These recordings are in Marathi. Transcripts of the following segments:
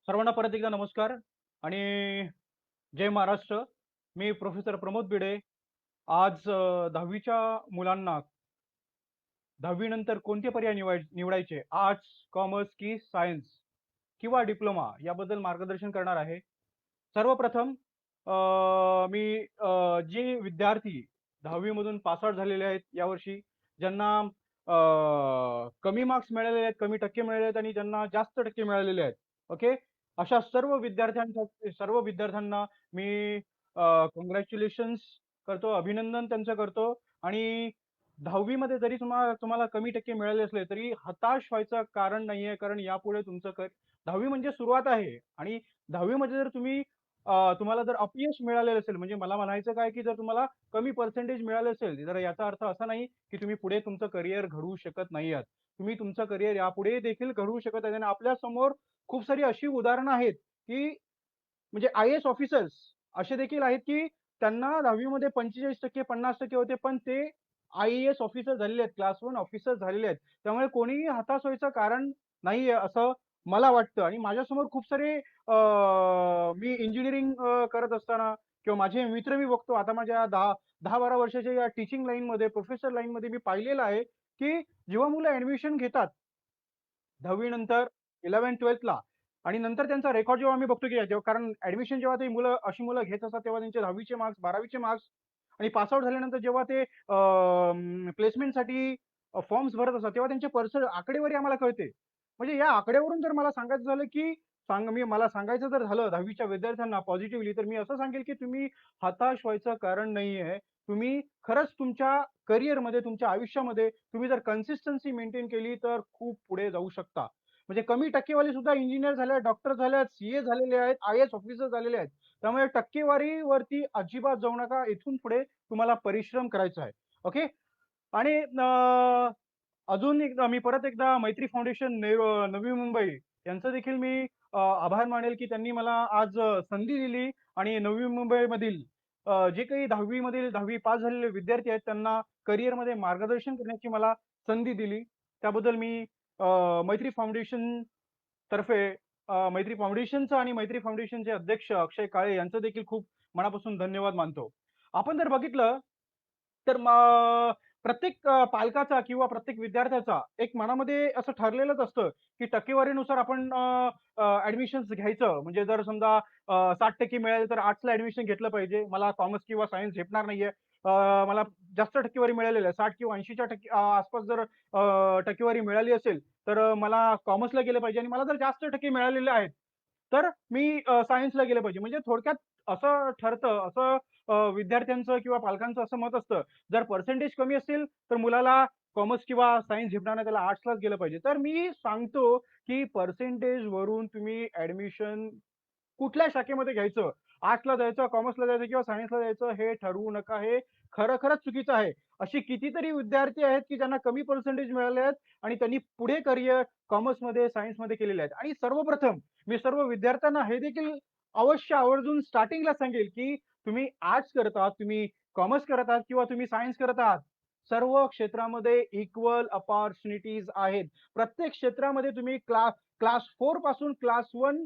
सर्वांना परत एकदा नमस्कार आणि जय महाराष्ट्र. मी प्रोफेसर प्रमोद भिडे. आज 10वीच्या मुलांना 10वी नंतर कोणते पर्याय निवडायचे, आर्ट्स, कॉमर्स की सायन्स किंवा डिप्लोमा याबद्दल मार्गदर्शन करणार आहे. सर्वप्रथम मी जे विद्यार्थी 10वी मधून पास आउट झालेले आहेत यावर्षी, ज्यांना कमी मार्क्स मिळालेले आहेत, कमी टक्के मिळाले आहेत आणि ज्यांना जास्त टक्के मिळालेले आहेत, ओके, अशा सर्व विद्यार्थ्यांना मी कॉंग्रॅच्युलेशन्स करतो, अभिनंदन त्यांचं करतो. आणि 10वी मध्ये जरी तुम्हाला कमी टक्के मिळाले असले तरी हताश व्हायचं कारण नाहीये, कारण यापुढे तुमचं 10वी म्हणजे सुरुवात आहे. आणि 10वी मध्ये जर तुम्हाला जर अपयश मिळालेलं असेल, म्हणजे मला म्हणायचं काय की जर तुम्हाला कमी पर्सेंटेज मिळाले असेल, तर याचा अर्थ असा नाही की तुम्ही पुढे तुमचं करिअर घडवू शकत नाही आहात. तुम्ही तुमचं करिअर यापुढे देखील घडवू शकत आहे. आणि आपल्या समोर खूप सारी अशी उदाहरणं आहेत की म्हणजे आय-ए-एस ऑफिसर्स असे देखील आहेत की त्यांना 10वी मध्ये 45% 50% होते, पण ते आय-ए-एस ऑफिसर झालेले आहेत, क्लास 1 ऑफिसर झालेले आहेत. त्यामुळे कोणीही हताश व्हायचं कारण नाहीये असं मला वाटतं. आणि माझ्यासमोर खूप सारे मी इंजिनिअरिंग करत असताना किंवा माझे मित्र मी बघतो आता माझ्या 10-12 वर्षाच्या या टीचिंग लाईनमध्ये, प्रोफेसर लाईनमध्ये मी पाहिलेलं आहे की जेव्हा मुलं ऍडमिशन घेतात 10वी नंतर 11th-12thला, आणि नंतर त्यांचा रेकॉर्ड जेव्हा आम्ही बघतो की जेव्हा, कारण ऍडमिशन जेव्हा ते मुलं अशी मुलं घेत असतात तेव्हा त्यांचे 10वीचे मार्क्स, 12वीचे मार्क्स, आणि पासआउट झाल्यानंतर जेव्हा ते प्लेसमेंटसाठी फॉर्म्स भरत असतात तेव्हा त्यांचे आकडेवारी आम्हाला कळते. म्हणजे या आकड्यावरून जर मला सांगायचं झालं की मला सांगायचं जर झालं 10वीच्या विद्यार्थ्यांना पॉझिटिव्हली, तर मी असं सांगेल की तुम्ही हताश व्हायचं कारण नाहीये. तुम्ही खरंच तुमच्या करिअरमध्ये, तुमच्या आयुष्यामध्ये तुम्ही जर कन्सिस्टन्सी मेंटेन केली तर खूप पुढे जाऊ शकता. म्हणजे कमी टक्केवारी सुद्धा इंजिनियर झाले, डॉक्टर झाले आहेत, सीए झालेले आहेत, आय-ए-एस ऑफिसर झालेले आहेत. त्यामुळे टक्केवारीवरती अजिबात जाऊ नका. इथून पुढे तुम्हाला परिश्रम करायचा आहे. ओके. आणि अजून एकदा मी परत एकदा मैत्री फाउंडेशन नवी मुंबई यांचं देखील मी आभार मानेल की त्यांनी मला आज संधी दिली आणि नवी मुंबईमधील जे काही 10वी मधील 10वी पास झालेले विद्यार्थी आहेत त्यांना करिअरमध्ये मार्गदर्शन करण्याची मला संधी दिली. त्याबद्दल मी मैत्री फाउंडेशन तर्फे मैत्री फाउंडेशनचा आणि मैत्री फाउंडेशनचे अध्यक्ष अक्षय काळे यांचं देखील खूप मनापासून धन्यवाद मानतो. आपण जर बघितलं तर प्रत्येक पालकाचा किंवा प्रत्येक विद्यार्थ्याचा एक मनामध्ये असं ठरलेलंच असतं की टक्केवारीनुसार आपण ऍडमिशन्स घ्यायचं. म्हणजे जर समजा 60% मिळाले तर आर्ट्सला ऍडमिशन घेतलं पाहिजे, मला कॉमर्स किंवा सायन्स झेपणार नाहीये. मला जास्त टक्केवारी मिळालेली आहे, 60 किंवा 80च्या आसपास जर टक्केवारी मिळाली असेल तर मला कॉमर्सला गेलं पाहिजे, आणि मला जर जास्त टक्के मिळालेले आहेत तर मी सायन्सला गेलं पाहिजे. म्हणजे थोडक्यात असं ठरतं, असं विद्यार्थ्यांचं किंवा पालकांचं असं मत असतं, जर पर्सेंटेज कमी असतील तर मुलाला कॉमर्स किंवा सायन्स झेपणार नाही, त्याला आर्ट्सलाच गेलं पाहिजे. तर मी सांगतो की पर्सेंटेज वरून तुम्ही ऍडमिशन कुठल्या शाखेमध्ये घ्यायचं, आर्ट्सला जायचं, कॉमर्सला जायचं किंवा सायन्सला जायचं हे ठरवू नका. हे खरंच चुकीचं आहे. अशी कितीतरी विद्यार्थी आहेत की ज्यांना कमी पर्सेंटेज मिळाले आहेत आणि त्यांनी पुढे करिअर कॉमर्समध्ये, सायन्समध्ये केलेले आहेत. आणि सर्वप्रथम मी सर्व विद्यार्थ्यांना हे देखील अवश्य आवर्जून स्टार्टिंगला सांगेल की तुम्ही आर्ट्स करत आहात, तुम्ही कॉमर्स करत आहात किंवा तुम्ही सायन्स करत आहात, सर्व क्षेत्रामध्ये इक्वल अपॉर्च्युनिटीज आहेत. प्रत्येक क्षेत्रामध्ये तुम्ही क्लास 4 पासून क्लास 1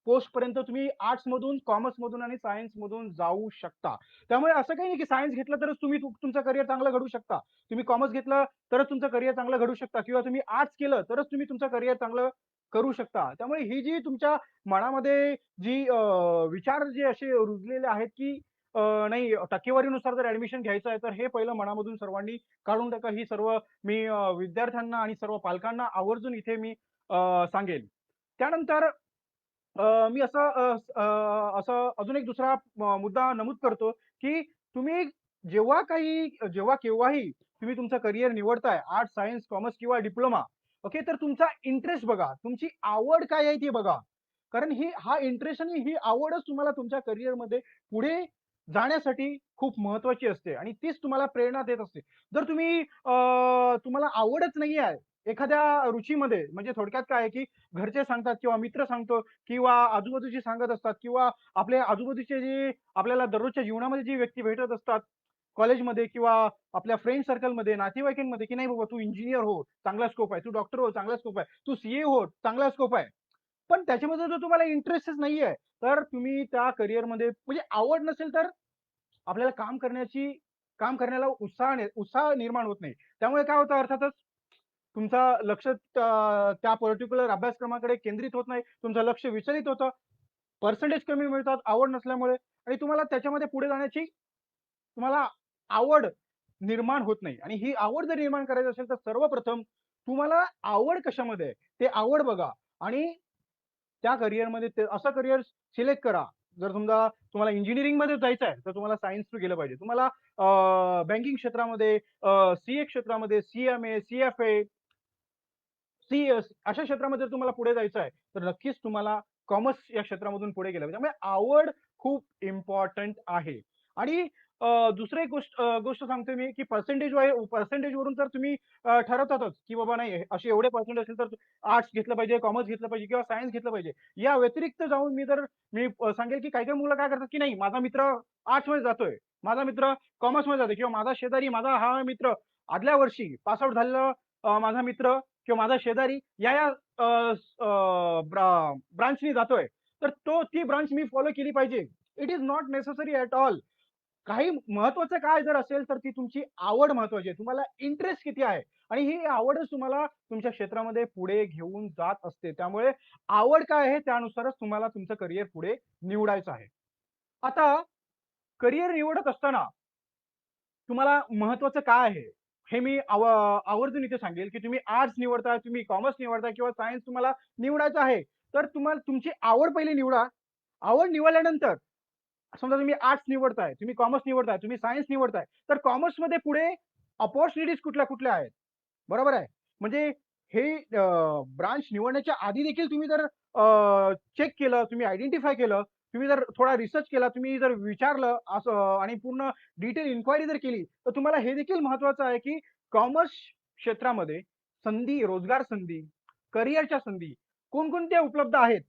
पोस्ट पर्यंत तुम्ही आर्ट्स मधून, कॉमर्स मधून आणि सायन्स मधून जाऊ शकता. त्यामुळे असं काही नाही की सायन्स घेतलं तरच तुम्ही तुमचं करिअर चांगलं घडवू शकता. तुम्ही कॉमर्स घेतलं तरच तुमचं करिअर चांगलं घडवू शकता, किंवा तुम्ही आर्ट्स केलं तरच तुम्ही तुमचं करिअर चांगलं करू शकता. त्यामुळे ही जी तुमच्या मनामध्ये जी विचार जे असे रुजलेले आहेत की नाही टक्केवारीनुसार जर ऍडमिशन घ्यायचं आहे तर हे पहिलं मनामधून सर्वांनी काढून टाका. ही सर्व मी विद्यार्थ्यांना आणि सर्व पालकांना आवर्जून इथे मी सांगेल. त्यानंतर मी असं अजून एक दुसरा मुद्दा नमूद करतो, की तुम्ही जेव्हा केव्हाही तुम्ही तुमचं करिअर निवडताय, आर्ट्स, सायन्स, कॉमर्स किंवा डिप्लोमा, ओके, तर तुमचा इंटरेस्ट बघा, तुमची आवड काय आहे ती बघा. कारण हा इंटरेस्ट आणि ही आवडच तुम्हाला तुमच्या करिअरमध्ये पुढे जाण्यासाठी खूप महत्त्वाची असते आणि तीच तुम्हाला प्रेरणा देत असते. जर तुम्हाला आवडच नाही आहे एखाद्या रुचीमध्ये, म्हणजे थोडक्यात काय आहे, की घरचे सांगतात किंवा मित्र सांगतो किंवा आजूबाजूचे सांगत असतात किंवा आपल्या आजूबाजूचे जे आपल्याला दररोजच्या जीवनामध्ये जी व्यक्ती भेटत असतात, कॉलेजमध्ये किंवा आपल्या फ्रेंड सर्कलमध्ये, नातेवाईकांमध्ये, की नाही बाबा तू इंजिनियर हो, चांगला स्कोप आहे, तू डॉक्टर हो, चांगला स्कोप आहे, तू सीए हो, चांगला स्कोप आहे. पण त्याच्यामध्ये जर तुम्हाला इंटरेस्टच नाहीये, तर तुम्ही त्या करिअरमध्ये म्हणजे आवड नसेल तर आपल्याला काम करण्याला उत्साह निर्माण होत नाही. त्यामुळे काय होतं अर्थातच तुमचं लक्ष त्या पर्टिक्युलर अभ्यासक्रमाकडे केंद्रित होत नाही. तुमचं लक्ष विचलित होतं. पर्सेंटेज कमी मिळतात आवड नसल्यामुळे आणि तुम्हाला त्याच्यामध्ये पुढे जाण्याची तुम्हाला आवड निर्माण होत नाही आणि ही आवड जर निर्माण करायची असेल तर सर्वप्रथम तुम्हाला आवड कशामध्ये आहे ते आवड बघा आणि त्या करिअरमध्ये ते असं करिअर सिलेक्ट करा. जर समजा तुम्हाला इंजिनिअरिंगमध्ये जायचं आहे तर तुम्हाला सायन्स थ्रू गेलं पाहिजे. तुम्हाला बँकिंग क्षेत्रामध्ये सीए क्षेत्रामध्ये सीएमए, सीएफए, सीएस अशा क्षेत्रामध्ये जर तुम्हाला पुढे जायचं आहे तर नक्कीच तुम्हाला कॉमर्स या क्षेत्रामधून पुढे गेलं पाहिजे. त्यामुळे आवड खूप इम्पॉर्टंट आहे. आणि दुसरी एक गोष्ट सांगतोय मी की पर्सेंटेजवरून तर तुम्ही ठरवतातच की बाबा नाही असे एवढे पर्सेंट असेल तर आर्ट्स घेतलं पाहिजे, कॉमर्स घेतलं पाहिजे किंवा सायन्स घेतलं पाहिजे. या व्यतिरिक्त जाऊन मी सांगेल की काही-काही मुलं काय करतात की नाही माझा मित्र आर्ट्समध्ये जातोय, माझा मित्र कॉमर्समध्ये जातोय किंवा माझा शेजारी माझा हा मित्र आदल्या वर्षी पास आउट झालेला माझा मित्र किंवा माझा शेजारी या ब्रांचनी जातोय तर ती ब्रांच मी फॉलो केली पाहिजे. It is not necessary at all. काही महत्वाचं काय जर असेल तर ती तुमची आवड महत्वाची आहे. तुम्हाला इंटरेस्ट किती आहे आणि ही आवडच तुम्हाला तुमच्या क्षेत्रामध्ये पुढे घेऊन जात असते. त्यामुळे आवड काय आहे त्यानुसारच तुम्हाला तुमचं करिअर पुढे निवडायचं आहे. आता करिअर निवडत असताना तुम्हाला महत्वाचं काय आहे? हे मी आवर्जून इथे सांगेल, की तुम्ही आर्ट्स निवडताय, तुम्ही कॉमर्स निवडताय किंवा सायन्स तुम्हाला निवडायचं आहे. तर तुम्हाला तुमची आवड पहिली निवडा. आवड निवडल्यानंतर समजा तुम्ही आर्ट्स निवडताय, तुम्ही कॉमर्स निवडताय, तुम्ही सायन्स निवडताय, तर कॉमर्समध्ये पुढे अपॉर्च्युनिटीज कुठल्या-कुठल्या आहेत? बरोबर आहे. म्हणजे हे ब्रांच निवडण्याच्या आधी देखील तुम्ही जर चेक केलं, तुम्ही आयडेंटिफाय केलं, तुम्ही जर थोडा रिसर्च केला, तुम्ही जर विचारलं असं आणि पूर्ण डिटेल इन्क्वायरी जर केली, तर तुम्हाला हे देखील महत्वाचं आहे, की कॉमर्स क्षेत्रामध्ये रोजगार संधी, करिअरच्या संधी कोणकोणत्या उपलब्ध आहेत?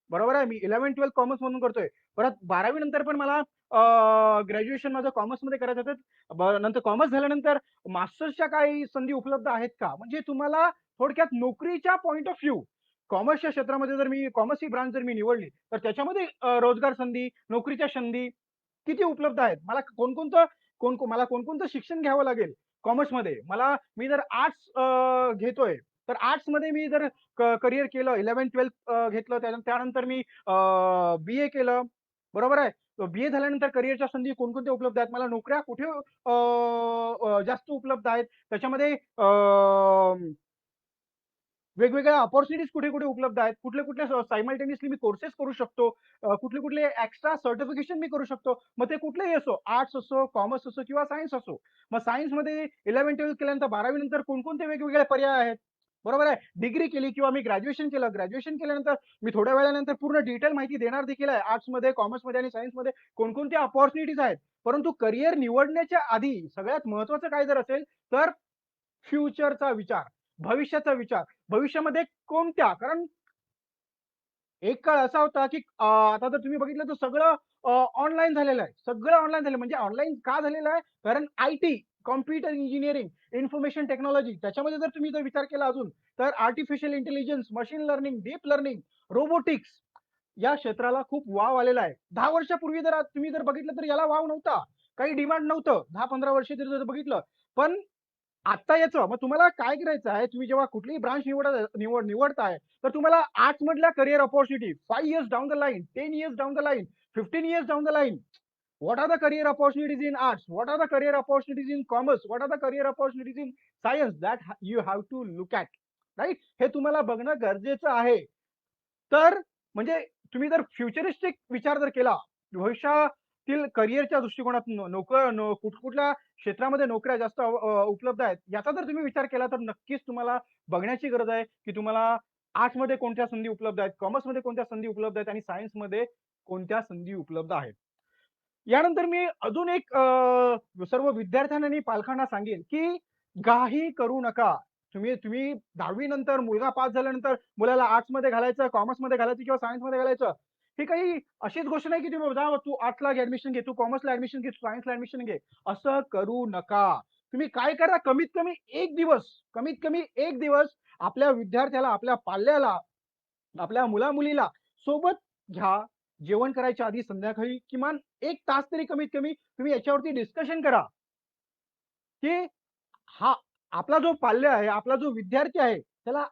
बरोबर आहे. मी 11th-12th कॉमर्समधून करतोय. परत 12वी नंतर पण मला ग्रॅज्युएशन माझं कॉमर्समध्ये करायचं होतं. नंतर कॉमर्स झाल्यानंतर मास्टर्सच्या काही संधी उपलब्ध आहेत का? म्हणजे तुम्हाला थोडक्यात नोकरीच्या पॉइंट ऑफ व्ह्यू कॉमर्सच्या क्षेत्रामध्ये जर मी कॉमर्स ही ब्रांच जर मी निवडली, तर त्याच्यामध्ये रोजगार संधी, नोकरीच्या संधी किती उपलब्ध आहेत? मला कोणकोणतं शिक्षण घ्यावं लागेल कॉमर्समध्ये? मी जर आर्ट्स घेतोय, तर आर्ट्समध्ये मी जर करियर केलं 11th-12th घेतलं त्यानंतर मी बी-ए केलं. बरोबर आहे. बी-ए झाल्यानंतर करियरच्या संधी कोणकोणत्या उपलब्ध आहेत? मला नोकऱ्या कुठे जास्त उपलब्ध आहेत? त्याच्यामध्ये वेगवेगळ्या अपॉर्च्युनिटीज कुठे-कुठे उपलब्ध आहेत? कुठले-कुठले सायमल्टेनियसली मी कोर्सेस करू शकतो? कुठले-कुठले एक्स्ट्रा सर्टिफिकेशन मी करू शकतो? मग ते कुठलेही असो, आर्ट्स असो, कॉमर्स असो किंवा सायन्स असो. मग सायन्समध्ये 11th-12th केल्यानंतर 12वी नंतर कोणकोणते वेगवेगळे पर्याय आहेत? बरोबर आहे. डिग्री केली किंवा मी ग्रॅज्युएशन केलं. ग्रॅज्युएशन केल्यानंतर मी थोड्या वेळानंतर पूर्ण डिटेल माहिती देणार देखील आहे. आर्ट्समध्ये, कॉमर्समध्ये आणि सायन्समध्ये कोणकोणत्या अपॉर्च्युनिटीज आहेत. परंतु करियर निवडण्याच्या आधी सगळ्यात महत्त्वाचं काय जर असेल, तर फ्युचरचा विचार, भविष्याचा विचार. भविष्यामध्ये कोणत्या? कारण एक काळ असा होता, की आता जर तुम्ही बघितलं तर सगळं ऑनलाईन झालेलं आहे. सगळं ऑनलाईन झालं म्हणजे ऑनलाईन का झालेलं आहे? कारण IT, computer engineering, information technology त्याच्यामध्ये जर तुम्ही विचार केला अजून, तर artificial intelligence, machine learning, deep learning, robotics या क्षेत्राला खूप वाव आलेला आहे. 10 वर्षापूर्वी तुम्ही जर बघितलं तर याला वाव नव्हता. काही डिमांड नव्हतं. 10-15 वर्ष जर बघितलं. पण आता याचं मग तुम्हाला काय करायचं आहे, तुम्ही जेव्हा कुठलीही ब्रांच निवडताय, तर तुम्हाला आर्ट्समधल्या career opportunity 5 years down the line, 10 years down the line, 15 years down the line, what are the career opportunities in arts? What are the career opportunities in commerce? What are the career opportunities in science? That you have to look at, right? हे तुम्हाला बघणं गरजेचं आहे. तर म्हणजे तुम्ही जर फ्युचरिस्टिक विचार जर केला, भविष्यातील करिअरच्या दृष्टिकोनातून कुठल्या क्षेत्रामध्ये नोकऱ्या जास्त उपलब्ध आहेत, याचा जर तुम्ही विचार केला, तर नक्कीच तुम्हाला बघण्याची गरज आहे, की तुम्हाला आर्ट्समध्ये कोणत्या संधी उपलब्ध आहेत, कॉमर्समध्ये कोणत्या संधी उपलब्ध आहेत आणि सायन्समध्ये कोणत्या संधी उपलब्ध आहेत. यानंतर मी अजून एक सर्व विद्यार्थ्यांना आणि पालकांना सांगेन, की घाई करू नका. तुम्ही तुम्ही 10वी नंतर मुलगा पास झाल्यानंतर मुलाला आर्ट्समध्ये घालायचं, कॉमर्समध्ये घालायचं किंवा सायन्समध्ये घालायचं. ही काही अशीच गोष्ट नाही, की तुम्ही जा तू आर्ट्सला ॲडमिशन घे, तू कॉमर्सला ॲडमिशन घे, तू सायन्सला ॲडमिशन घे. असं करू नका. तुम्ही काय करा कमीत कमी 1 दिवस आपल्या विद्यार्थ्याला, आपल्या पाल्याला आपल्या मुला-मुलीला सोबत घ्या. जेवण करायच्या आधी संध्याकाळी किमान 1 तास तरी कमीत कमी तुम्ही याच्यावरती डिस्कशन करा, की हा आपला जो पाल्य आहे, आपला जो विद्यार्थी आहे, त्याला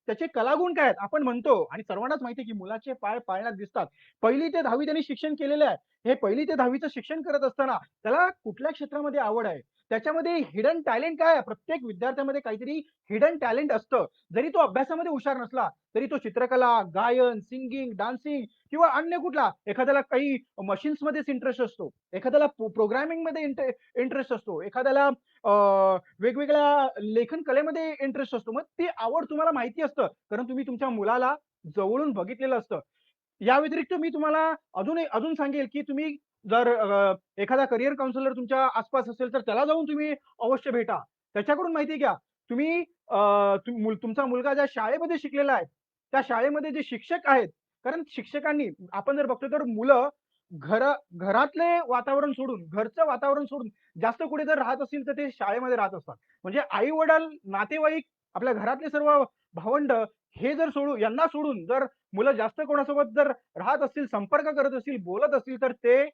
त्याचे कलागुण काय आहेत? आपण म्हणतो आणि सर्वांनाच माहिती आहे, की मुलाचे पाय पाळण्यात दिसतात. 1ली ते 10वी त्यांनी शिक्षण केलेलं आहे. हे 1ली ते 10वीचं शिक्षण करत असताना त्याला कुठल्या क्षेत्रामध्ये आवड आहे? त्याच्यामध्ये हिडन टॅलेंट काय आहे? प्रत्येक विद्यार्थ्यामध्ये काहीतरी हिडन टॅलेंट असतं. जरी तो अभ्यासामध्ये हुशार नसला, तरी तो चित्रकला, गायन, सिंगिंग, डान्सिंग किंवा अन्य कुठला एखाद्याला काही मशीन्समध्येच इंटरेस्ट असतो. एखाद्याला प्रोग्रामिंगमध्ये इंटरेस्ट असतो. एखाद्याला अ, वेगवेगळ्या लेखन कलेमध्ये इंटरेस्ट असतो. मग ती आवड तुम्हाला माहिती असतं, कारण तुम्ही तुमच्या मुलाला जवळून बघितलेलं असतं. या व्यतिरिक्त मी तुम्हाला अजून सांगेल, की तुम्ही जर एखादा करियर काउन्सिलर तुमच्या आसपास असेल, तर त्याला जाऊन तुम्ही अवश्य भेटा. त्याच्याकडून माहिती घ्या. तुम्ही तुमचा मुलगा ज्या शाळेमध्ये शिकलेला आहे, त्या शाळेमध्ये जे शिक्षक आहेत, कारण शिक्षकांनी आपण जर बघतो तर मुलं घर घरातले वातावरण सोडून, घरचं वातावरण सोडून जास्त कुठे जर राहत असतील, तर ते शाळेमध्ये राहत असतात. म्हणजे आई-वडील, नातेवाईक, आपल्या घरातले सर्व भावंड हे जर यांना सोडून जर मुलं जास्त कोणासोबत जर राहत असतील, संपर्क करत असतील, बोलत असतील, तर ते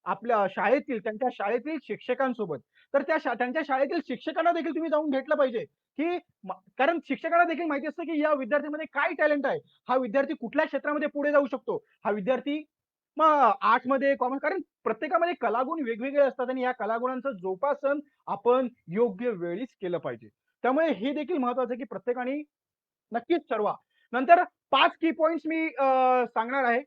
आपल्या त्यांच्या शाळेतील शिक्षकांसोबत. तर त्यांच्या शाळेतील शिक्षकांना देखील तुम्ही जाऊन भेटलं पाहिजे, की कारण शिक्षकांना देखील माहिती असतं, की या विद्यार्थ्यामध्ये काय टॅलेंट आहे. हा विद्यार्थी कुठल्या क्षेत्रामध्ये पुढे जाऊ शकतो. हा विद्यार्थी मग आर्ट्समध्ये, कॉमर्स कारण प्रत्येकामध्ये कलागुण वेगवेगळे असतात आणि या कलागुणांचं जोपासन आपण योग्य वेळीच केलं पाहिजे. त्यामुळे हे देखील महत्वाचं आहे, की प्रत्येकाने नक्कीच ठरवा. नंतर 5 की पॉइंट्स मी सांगणार आहे,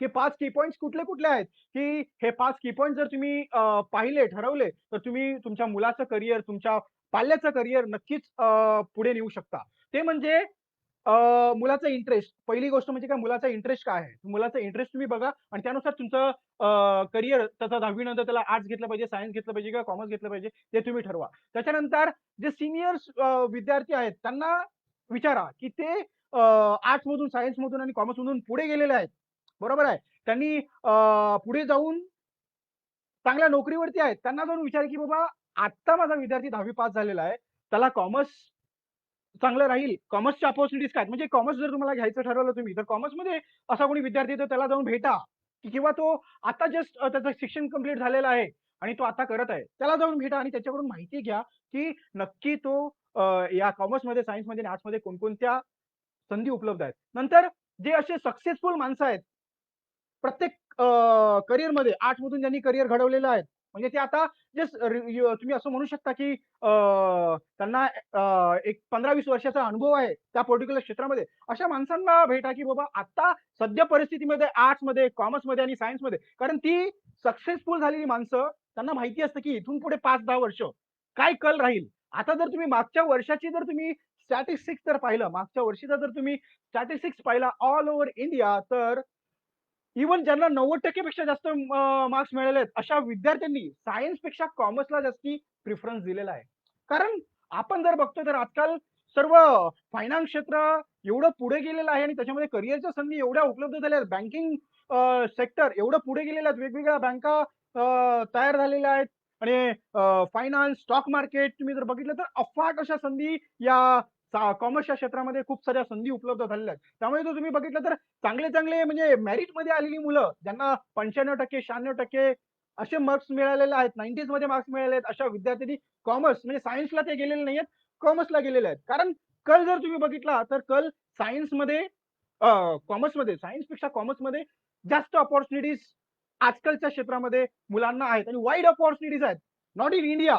की 5 की पॉइंट्स कुठले-कुठले आहेत, की हे 5 की पॉइंट्स जर तुम्ही पाहिले, ठरवले, तर तुम्ही तुमच्या मुलाचं करियर, तुमच्या पाल्याचं करियर नक्कीच पुढे नेऊ शकता. ते म्हणजे अ, मुलाचा इंटरेस्ट. पहिली गोष्ट म्हणजे काय मुलाचा इंटरेस्ट काय आहे? मुलाचा इंटरेस्ट तुम्ही बघा आणि त्यानुसार तुमचं करियर त्याचा 10वी नंतर त्याला आर्ट्स घेतलं पाहिजे, सायन्स घेतलं पाहिजे किंवा कॉमर्स घेतलं पाहिजे, ते तुम्ही ठरवा. त्याच्यानंतर जे सीनियर्स विद्यार्थी आहेत, त्यांना विचारा, की ते आर्ट्समधून, सायन्समधून आणि कॉमर्समधून पुढे गेलेले आहेत. बरोबर आहे. त्यांनी पुढे जाऊन चांगल्या नोकरीवरती आहेत. त्यांना जाऊन विचारा, की बाबा आत्ता माझा विद्यार्थी 10वी पास झालेला आहे. त्याला कॉमर्स चांगलं राहील. कॉमर्सच्या अपॉर्च्युनिटीज काय आहेत? म्हणजे कॉमर्स जर तुम्हाला घ्यायचं ठरवलं तुम्ही, तर कॉमर्समध्ये असा कोणी विद्यार्थी आहे, तर त्याला जाऊन भेटा किंवा तो आता जस्ट त्याचं शिक्षण कंप्लीट झालेलं आहे आणि तो आता करत आहे. त्याला जाऊन भेटा आणि त्याच्याकडून माहिती घ्या, की नक्की तो अ, या कॉमर्समध्ये, सायन्समध्ये आणि आर्ट्समध्ये कोणकोणत्या संधी उपलब्ध आहेत. नंतर जे असे सक्सेसफुल माणसं आहेत, प्रत्येक करिअरमध्ये आर्ट्समधून ज्यांनी करिअर घडवलेलं आहे, म्हणजे ते आता जस्ट तुम्ही असं म्हणू शकता, की त्यांना एक 15-20 वर्षाचा अनुभव आहे त्या पर्टिक्युलर क्षेत्रामध्ये. अशा माणसांना भेटा, की बाबा आता सद्य परिस्थितीमध्ये आर्ट्समध्ये, कॉमर्समध्ये आणि सायन्समध्ये कारण ती सक्सेसफुल झालेली माणसं त्यांना माहिती असतं, की इथून पुढे 5-10 वर्ष काय कल राहील. आता जर तुम्ही मागच्या वर्षाची जर तुम्ही स्टॅटिस्टिक्स जर पाहिलं, मागच्या वर्षीचा जर तुम्ही स्टॅटिस्टिक्स पाहिला ऑल ओव्हर इंडिया तर इव्हन ज्यांना 90% पेक्षा जास्त मार्क्स मिळाले आहेत, अशा विद्यार्थ्यांनी सायन्सपेक्षा कॉमर्सला जास्ती प्रिफरन्स दिलेला आहे. कारण आपण जर बघतो तर आजकाल सर्व फायनान्स क्षेत्र एवढं पुढे गेलेलं आहे आणि त्याच्यामध्ये करिअरच्या संधी एवढ्या उपलब्ध झाल्या आहेत. बँकिंग सेक्टर एवढं पुढे गेलेलं आहे. वेगवेगळ्या बँका तयार झालेल्या आहेत आणि फायनान्स, स्टॉक मार्केट तुम्ही जर बघितलं तर अफाट अशा संधी या कॉमर्सच्या क्षेत्रामध्ये खूप साऱ्या संधी उपलब्ध झालेल्या आहेत. त्यामुळे जर तुम्ही बघितलं तर चांगले-चांगले म्हणजे मेरिटमध्ये आलेली मुलं, ज्यांना 95% 96% असे मार्क्स मिळालेले आहेत, 90s मध्ये मार्क्स मिळाले आहेत, अशा विद्यार्थ्यांनी कॉमर्स म्हणजे सायन्सला ते गेलेले नाहीयेत, कॉमर्सला गेलेले आहेत. कारण कल जर तुम्ही बघितला, तर कल सायन्समध्ये कॉमर्समध्ये सायन्सपेक्षा कॉमर्समध्ये जास्त अपॉर्च्युनिटीज आजकालच्या क्षेत्रामध्ये मुलांना आहेत आणि वाईड अपॉर्च्युनिटीज आहेत. Not in India,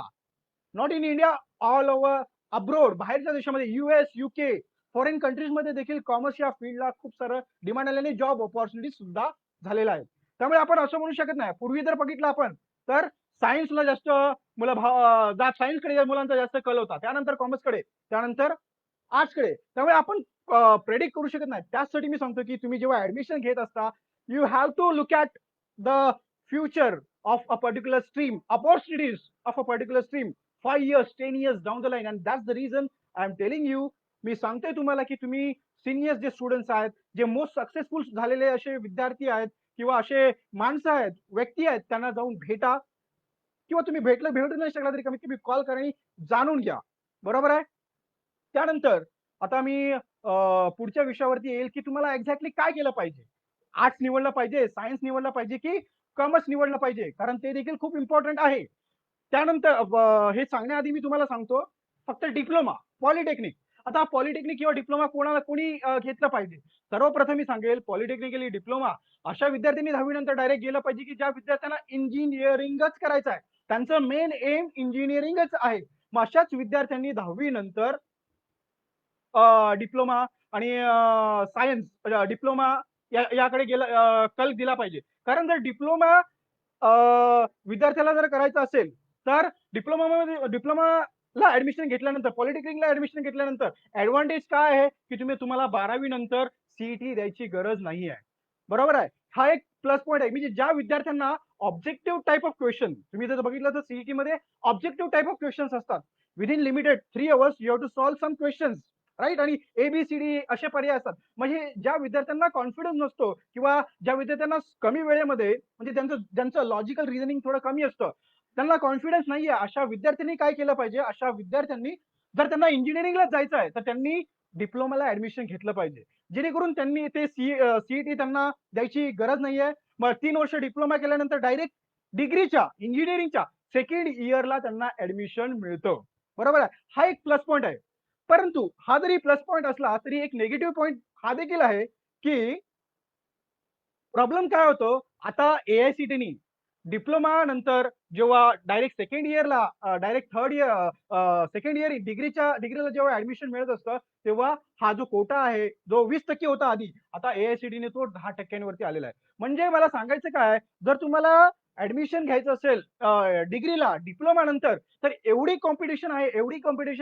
not in India, all over abroad बाहेरच्या देशामध्ये यूएस, यूके, फॉरेन कंट्रीजमध्ये देखील कॉमर्स या फील्डला खूप सारं डिमांड आल्याने जॉब अपॉर्च्युनिटी सुद्धा झालेला आहे. त्यामुळे आपण असं म्हणू शकत नाही. पूर्वी जर बघितलं आपण तर सायन्सला जास्त सायन्सकडे मुलांचा जास्त कल होता. त्यानंतर कॉमर्सकडे, त्यानंतर आर्ट्सकडे. त्यामुळे आपण प्रेडिक्ट करू शकत नाही. त्याचसाठी मी सांगतो, की तुम्ही जेव्हा ॲडमिशन घेत असता, you have to look at the future of a particular stream, opportunities of a particular stream 5 years, 10 years down the line and that's the reason I am telling you मी सांगतोय तुम्हाला, की तुम्ही सीनियर्स जे स्टुडंट्स आहेत, जे मोस्ट सक्सेसफुल झालेले असे विद्यार्थी आहेत किंवा असे माणसं आहेत, व्यक्ती आहेत, त्यांना जाऊन भेटा किंवा तुम्ही भेटू नाही शकला तरी कमीत कमी कॉल करा आणि जाणून घ्या. बरोबर आहे? त्यानंतर आता मी पुढच्या विषयावरती येईल, की तुम्हाला एक्झॅक्टली काय केलं पाहिजे. आर्ट्स निवडलं पाहिजे, सायन्स निवडलं पाहिजे, की कॉमर्स निवडलं पाहिजे. कारण ते देखील खूप इम्पोर्टंट आहे. त्यानंतर हे सांगण्याआधी मी तुम्हाला सांगतो, फक्त डिप्लोमा, पॉलिटेक्निक. आता पॉलिटेक्निक किंवा डिप्लोमा कोणाला कोणी घेतलं पाहिजे. सर्वप्रथम मी सांगेल पॉलिटेक्निकली डिप्लोमा अशा विद्यार्थ्यांनी 10वी नंतर डायरेक्ट गेलं पाहिजे, की ज्या विद्यार्थ्यांना इंजिनिअरिंगच करायचं आहे. त्यांचं मेन एम इंजिनिअरिंगच आहे. मग अशाच विद्यार्थ्यांनी 10वी नंतर डिप्लोमा आणि सायन्स डिप्लोमा याकडे कल दिला पाहिजे. कारण जर डिप्लोमा विद्यार्थ्याला जर करायचं असेल, तर डिप्लोमाला ऍडमिशन घेतल्यानंतर, पॉलिटेक्निकला ऍडमिशन घेतल्यानंतर ऍडव्हान्टेज काय आहे, की तुम्हाला 12वी नंतर सीईटी द्यायची गरज नाही आहे. बरोबर आहे. हा एक प्लस पॉईंट आहे. म्हणजे ज्या विद्यार्थ्यांना ऑब्जेक्टिव्ह टाइप ऑफ क्वेश्चन, तुम्ही जर बघितलं तर सीईटी मध्ये ऑब्जेक्टिव्ह टाइप ऑफ क्वेश्चन्स असतात. Within limited 3 hours you have to solve some questions, right. आणि एबीसीडी असे पर्याय असतात. म्हणजे ज्या विद्यार्थ्यांना कॉन्फिडन्स नसतो किंवा ज्या विद्यार्थ्यांना कमी वेळेमध्ये, म्हणजे ज्यांचं लॉजिकल रिझनिंग थोडं कमी असतं, त्यांना कॉन्फिडन्स नाहीये, अशा विद्यार्थ्यांनी काय केलं पाहिजे, अशा विद्यार्थ्यांनी जर त्यांना इंजिनिअरिंगला जायचं आहे तर त्यांनी डिप्लोमाला ऍडमिशन घेतलं पाहिजे. जेणेकरून त्यांनी ते सीईटी त्यांना द्यायची गरज नाहीये. मग 3 वर्ष डिप्लोमा केल्यानंतर डायरेक्ट डिग्रीच्या इंजिनिअरिंगच्या सेकंड इयरला त्यांना ऍडमिशन मिळतं. बरोबर आहे. हा एक प्लस पॉईंट आहे. परंतु हा जरी प्लस पॉईंट असला तरी एक निगेटिव्ह पॉईंट हा देखील आहे, की प्रॉब्लेम काय होतो, आता एआयसीटीनी डिप्लोमा नंतर जेव्हा डायरेक्ट सेकंड इयरला direct third year second year डिग्रीला जेव्हा ऍडमिशन मिळत असतं, तेव्हा हा जो कोटा आहे, जो 20% होता आधी, आता एआयसीटीने तो 10%वरती आलेला आहे. म्हणजे मला सांगायचं काय, जर तुम्हाला ऍडमिशन घ्यायचं असेल डिग्रीला डिप्लोमा नंतर, तर एवढी कॉम्पिटिशन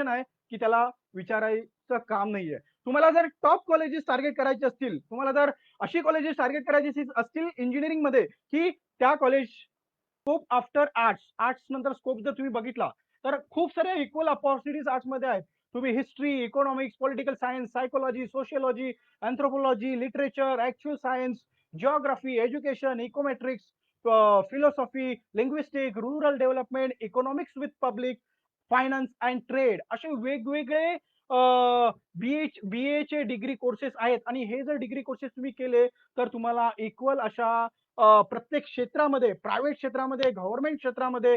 आहे की त्याला विचारायचं काम नाहीये. तुम्हाला जर टॉप कॉलेजेस टार्गेट करायचे असतील, तुम्हाला जर अशी कॉलेजेस टार्गेट करायची असतील इंजिनिअरिंग मध्ये, की त्या कॉलेज स्कोप आफ्टर आर्ट्स नंतर स्कोप जर तुम्ही बघितला, तर खूप साऱ्या इक्वल अपॉर्च्युनिटीज आर्ट्स मध्ये आहेत. तुम्ही history, economics, political science, psychology, sociology, anthropology, literature, actual science, geography, education, econometrics, philosophy, linguistic, rural development, economics with public, finance and trade, असे वेगवेगळे बीए चे डिग्री कोर्सेस आहेत. आणि हे जर डिग्री कोर्सेस तुम्ही केले, तर तुम्हाला इक्वल अशा प्रत्येक क्षेत्रामध्ये, प्रायव्हेट क्षेत्रामध्ये, गव्हर्नमेंट क्षेत्रामध्ये,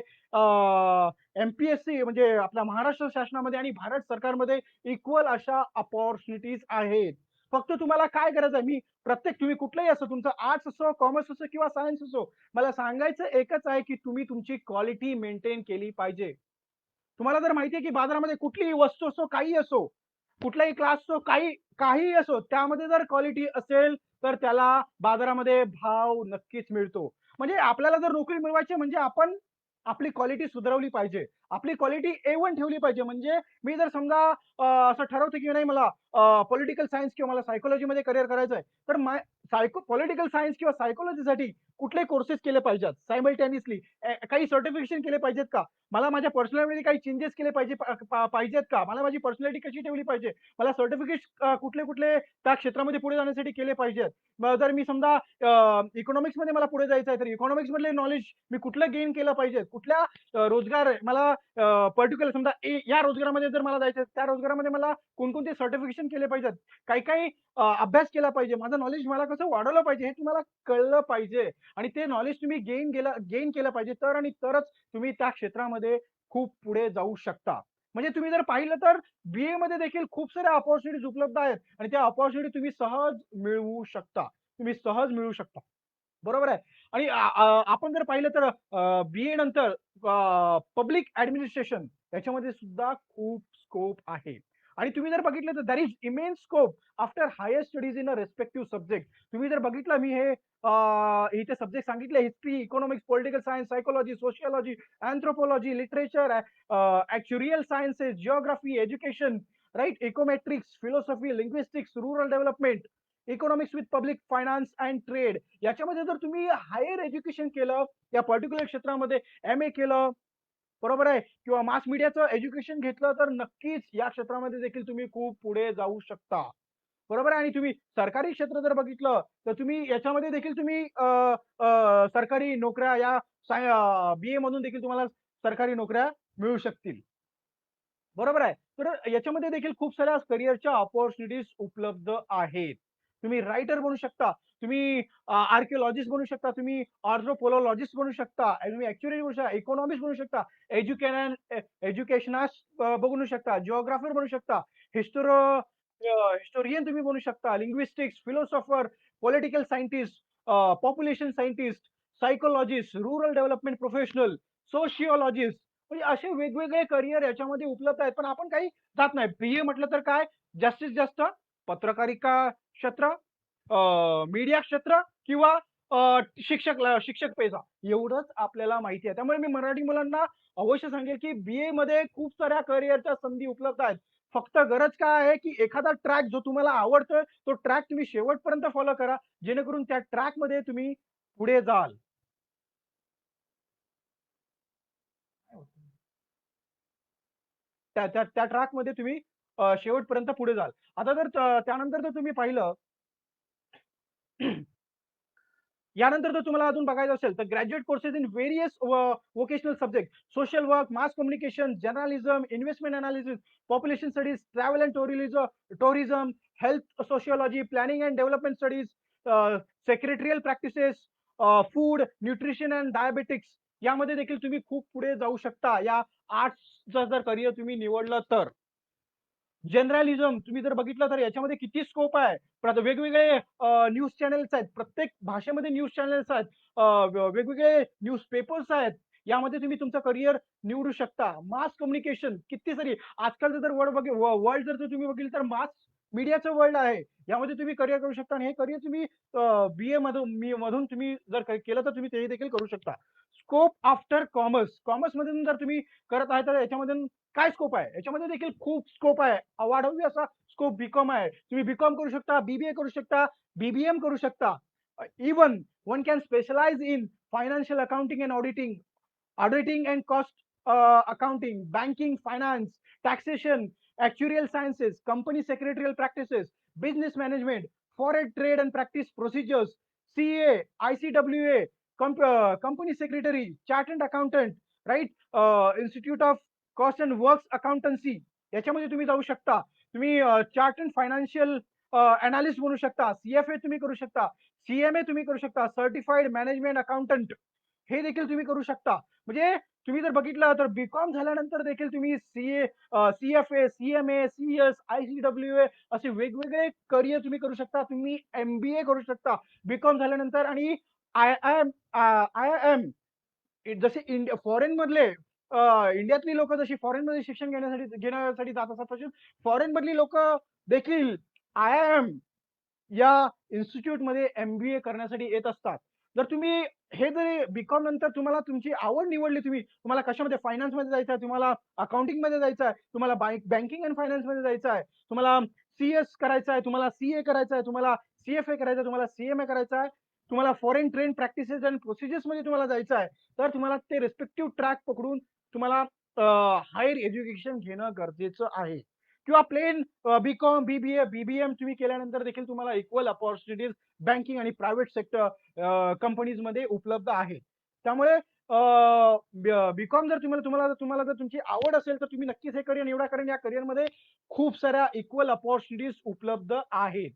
एमपीएससी म्हणजे आपल्या महाराष्ट्र शासनामध्ये आणि भारत सरकारमध्ये इक्वल अशा अपॉर्च्युनिटीज आहेत. फक्त तुम्हाला काय गरज आहे, मी प्रत्येक, तुम्ही कुठलंही असो, तुमचं आर्ट्स असो, कॉमर्स असो किंवा सायन्स असो, मला सांगायचं एकच आहे, की तुम्ही तुमची क्वालिटी मेंटेन केली पाहिजे. तुम्हाला जर माहिती आहे, की बाजारामध्ये कुठलीही वस्तू असो, काही असो, कुठलाही क्लास असो, काहीही असो, त्यामध्ये जर क्वालिटी असेल, तर त्याला बाजारामध्ये भाव नक्कीच मिळतो. म्हणजे आपल्याला जर नोकरी मिळवायची, म्हणजे आपण आपली क्वालिटी सुधारवली पाहिजे. आपली क्वालिटी A1 ठेवली पाहिजे. म्हणजे मी जर समजा असं ठरवतो, की नाही मला पॉलिटिकल सायन्स किंवा मला सायकॉलॉजीमध्ये करियर करायचं आहे, तर पॉलिटिकल सायन्स किंवा सायकॉलॉजीसाठी कुठले कोर्सेस केले पाहिजेत सायमल्टेनियसली, काही सर्टिफिकेशन केले पाहिजेत का? मला माझ्या पर्सनॅलिटीमध्ये काही चेंजेस केले पाहिजेत का? मला माझी पर्सनॅलिटी कशी ठेवली पाहिजे? मला सर्टिफिकेट कुठले-कुठले त्या क्षेत्रामध्ये पुढे जाण्यासाठी केले पाहिजेत? मग जर मी समजा इकॉनॉमिक्समध्ये मला पुढे जायचं आहे, तर इकॉनॉमिक्स मधले नॉलेज मी कुठलं गेन केलं पाहिजे? कुठल्या रोजगार मला पर्टिक्युलर समजा या रोजगारामध्ये जर मला जायचं आहे, त्या रोजगारामध्ये मला कोणकोणते सर्टिफिकेशन केले पाहिजेत? काही-काही अभ्यास केला पाहिजे. माझं नॉलेज मला कसं वाढवलं पाहिजे, हे तुम्हाला कळलं पाहिजे. आणि ते नॉलेज तुम्ही गेन केलं पाहिजे, तर आणि तरच तुम्ही त्या क्षेत्रामध्ये खूप पुढे जाऊ शकता. म्हणजे तुम्ही जर पाहिलं तर बीए मध्ये देखील खूप साऱ्या अपॉर्च्युनिटीज उपलब्ध आहेत आणि त्या अपॉर्च्युनिटी तुम्ही सहज मिळवू शकता. तुम्ही सहज मिळवू शकता. बरोबर आहे. आणि आपण जर पाहिलं तर बीए नंतर पब्लिक ऍडमिनिस्ट्रेशन याच्यामध्ये सुद्धा खूप स्कोप आहे. आणि तुम्ही जर बघितलं तर there is immense scope after higher studies in a respective subject. तुम्ही जर बघितलं, मी हे इथे सब्जेक्ट सांगितले: history, economics, political science, psychology, sociology, anthropology, literature, actuarial sciences, geography, education, right, econometrics, philosophy, linguistics, rural development, economics with public, finance and trade. याच्यामध्ये जर तुम्ही हायर एज्युकेशन केलं, या पर्टिक्युलर क्षेत्रामध्ये एम ए केलं, बरोबर आहे, किंवा मास मीडियाचं एज्युकेशन घेतलं, तर नक्कीच या क्षेत्रामध्ये देखील तुम्ही खूप पुढे जाऊ शकता. बरोबर आहे. आणि तुम्ही सरकारी क्षेत्र जर बघितलं, तर तुम्ही याच्यामध्ये देखील तुम्ही सरकारी नोकऱ्या या बीए मधून देखील तुम्हाला सरकारी नोकऱ्या मिळू शकतील. बरोबर आहे. तर याच्यामध्ये देखील खूप साऱ्या करिअरच्या अपॉर्च्युनिटीज उपलब्ध आहेत. तुम्ही रायटर बनू शकता, तुम्ही आर्किओलॉजिस्ट बनू शकता, तुम्ही अँथ्रोपोलॉजिस्ट बनू शकता, तुम्ही ॲक्च्युअली बनू शकता, इकॉनॉमिस्ट बनू शकता, एज्युकेशनिस्ट बनू शकता, जिओग्राफर बनू शकता, हिस्टोरियन तुम्ही बनू शकता, linguistics, philosopher, political scientist, population scientist, psychologist, rural development professional, sociologist म्हणजे असे वेगवेगळे करिअर याच्यामध्ये उपलब्ध आहेत. पण आपण काही जात नाही. बीए म्हटलं तर काय जास्तीत जास्त पत्रकारिता क्षेत्र, मीडिया क्षेत्र किंवा शिक्षक पेसा एवढंच आपल्याला माहिती आहे. त्यामुळे मी मराठी मुलांना अवश्य सांगेल, की बीए मध्ये खूप साऱ्या करिअरच्या संधी उपलब्ध आहेत. फक्त गरज काय आहे, की एखादा ट्रॅक जो तुम्हाला आवडतोय, तो ट्रॅक तुम्ही शेवटपर्यंत फॉलो करा. जेणेकरून त्या ट्रॅकमध्ये तुम्ही पुढे जाल. त्या ट्रॅकमध्ये तुम्ही शेवटपर्यंत पुढे जाल. आता जर त्यानंतर जर तुम्ही पाहिलं यानंतर जर तुम्हाला अजून बघायचं असेल तर graduate courses in various vocational subject, social work, mass communication, journalism, investment analysis, population studies, travel and tourism, health sociology, planning and development studies, secretarial practices, food, nutrition and diabetics यामध्ये देखील तुम्ही खूप पुढे जाऊ शकता. या आर्ट्सचं जर करिअर तुम्ही निवडलं तर. जर्नलिझम तुम्ही जर बघितलं तर याच्यामध्ये किती स्कोप आहे. वेगवेगळे न्यूज चॅनल्स आहेत. प्रत्येक भाषेमध्ये न्यूज चॅनल्स आहेत. वेगवेगळे न्यूज पेपर्स आहेत. यामध्ये तुम्ही तुमचं करिअर निवडू शकता. मास कम्युनिकेशन किती सारी आजकालचं जर वर्ल्ड जर तुम्ही बघितलं तर मास मीडियाचं वर्ल्ड आहे. यामध्ये तुम्ही करिअर करू शकता आणि हे करिअर तुम्ही बीए मधून तुम्ही जर केलं तर तुम्ही ते देखील करू शकता. Scope after commerce. कॉमर्स मधून जर तुम्ही करत आहे तर याच्यामधून काय स्कोप आहे? याच्यामध्ये देखील खूप स्कोप आहे. अवाढव्य असा स्कोप बीकॉम आहे. तुम्ही बीकॉम करू शकता, बीबीए करू शकता, बीबीएम करू शकता. Even one can specialise in financial accounting and auditing and cost accounting, banking, finance, taxation, actuarial sciences, company secretarial practices, business management, foreign trade and practice procedures, CA, ICWA, company secretary, chartered accountant, right? Institute of cost and works accountancy याच्यामध्ये तुम्ही जाऊ शकता. तुम्ही चार्ट अँड फायनान्शियल अनालिस्ट बनू शकता. सीएफए तुम्ही करू शकता. सीएमए तुम्ही करू शकता. सर्टिफाईड मॅनेजमेंट अकाउंटंट हे देखील तुम्ही करू शकता. म्हणजे तुम्ही जर बघितलं तर बीकॉम झाल्यानंतर देखील तुम्ही सीएफए, सीएमए, सीएस, आयसीडब्ल्यूए असे वेगवेगळे करिअर तुम्ही करू शकता. तुम्ही एमबीए करू शकता बीकॉम झाल्यानंतर आणि आय आय आय एम जसे फॉरेन मधले इंडियातली लोक जशी फॉरेन मध्ये शिक्षण घेण्यासाठी जात असतात तशी फॉरेन मधली लोक देखील आय आय एम या इन्स्टिट्यूट मध्ये एमबीए करण्यासाठी येत असतात. जर तुम्ही हे जरी बीकॉम नंतर तुम्हाला तुमची आवड निवडली, तुम्हाला कशामध्ये फायनान्स मध्ये जायचं आहे, तुम्हाला अकाउंटिंग मध्ये जायचं आहे, तुम्हाला बँकिंग अँड फायनान्स मध्ये जायचं आहे, तुम्हाला सीएस करायचं आहे, तुम्हाला सीए करायचं आहे, तुम्हाला सीएफए करायचं आहे, तुम्हाला सीएमए करायचं आहे, तुम्हाला foreign train practices and procedures मध्ये तुम्हाला जायचं आहे, तर तुम्हाला ते रिस्पेक्टिव्ह ट्रॅक पकडून तुम्हाला हायर एज्युकेशन घेणं गरजेचं आहे. किंवा प्लेन बीकॉम, बीबीए, बीबीएम तुम्ही केल्यानंतर देखील तुम्हाला इक्वल अपॉर्च्युनिटीज बँकिंग आणि प्रायव्हेट सेक्टर कंपनीज मध्ये उपलब्ध आहेत. त्यामुळे बीकॉम जर तुम्हाला जर तुमची आवड असेल तर तुम्ही नक्कीच हे करिअर निवडा, कारण या करिअरमध्ये खूप साऱ्या इक्वल अपॉर्च्युनिटीज उपलब्ध आहेत.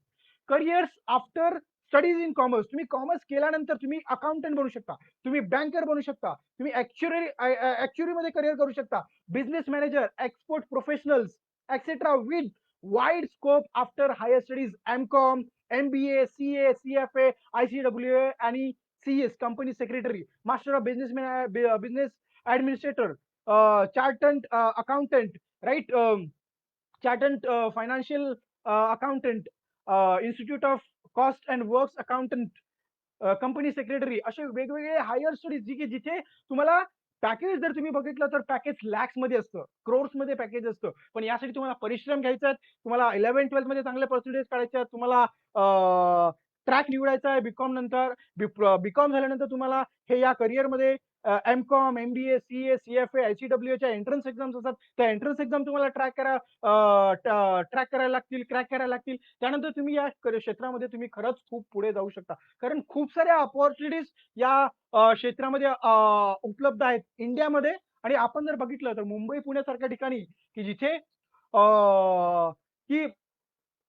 Careers after studies in commerce. तुम्ही कॉमर्स केल्यानंतर तुम्ही अकाउंटंट बनू शकता, तुम्ही बँकर बनू शकता, तुम्ही ऍक्च्युरी मध्ये करिअर करू शकता, business manager, export professionals etc. with wide scope after higher studies, MCOM, MBA, CA, CFA, ICWA आणि CS, company secretary, master of business administrator, chartered accountant, right? Chartered financial accountant, Institute of Cost and Works accountant, company secretary असे वेगवेगळे हायर स्टडीज जिथे तुम्हाला पॅकेज जर तुम्ही बघितलं तर पॅकेज लॅक्स मध्ये असतं, क्रोर्स मध्ये पॅकेज असतं. पण यासाठी तुम्हाला परिश्रम घ्यायचा आहे, तुम्हाला 11-12 मध्ये चांगले पर्सेंटेज काढायचे आहेत, तुम्हाला ट्रॅक निवडायचा आहे बीकॉम नंतर. बीकॉम झाल्यानंतर तुम्हाला हे या करिअरमध्ये एमकॉम, एमबीए, सीए, सीएफए, आयसीडब्ल्यू च्या एंट्रन्स एक्झाम्स असतात. त्या एंट्रन्स एक्झाम तुम्हाला ट्रॅक करायला लागतील, क्रॅक करायला लागतील. त्यानंतर तुम्ही या क्षेत्रामध्ये तुम्ही खरंच खूप पुढे जाऊ शकता, कारण खूप साऱ्या अपॉर्च्युनिटीज या क्षेत्रामध्ये उपलब्ध आहेत इंडियामध्ये आणि आपण जर बघितलं तर मुंबई पुण्यासारख्या ठिकाणी की जिथे की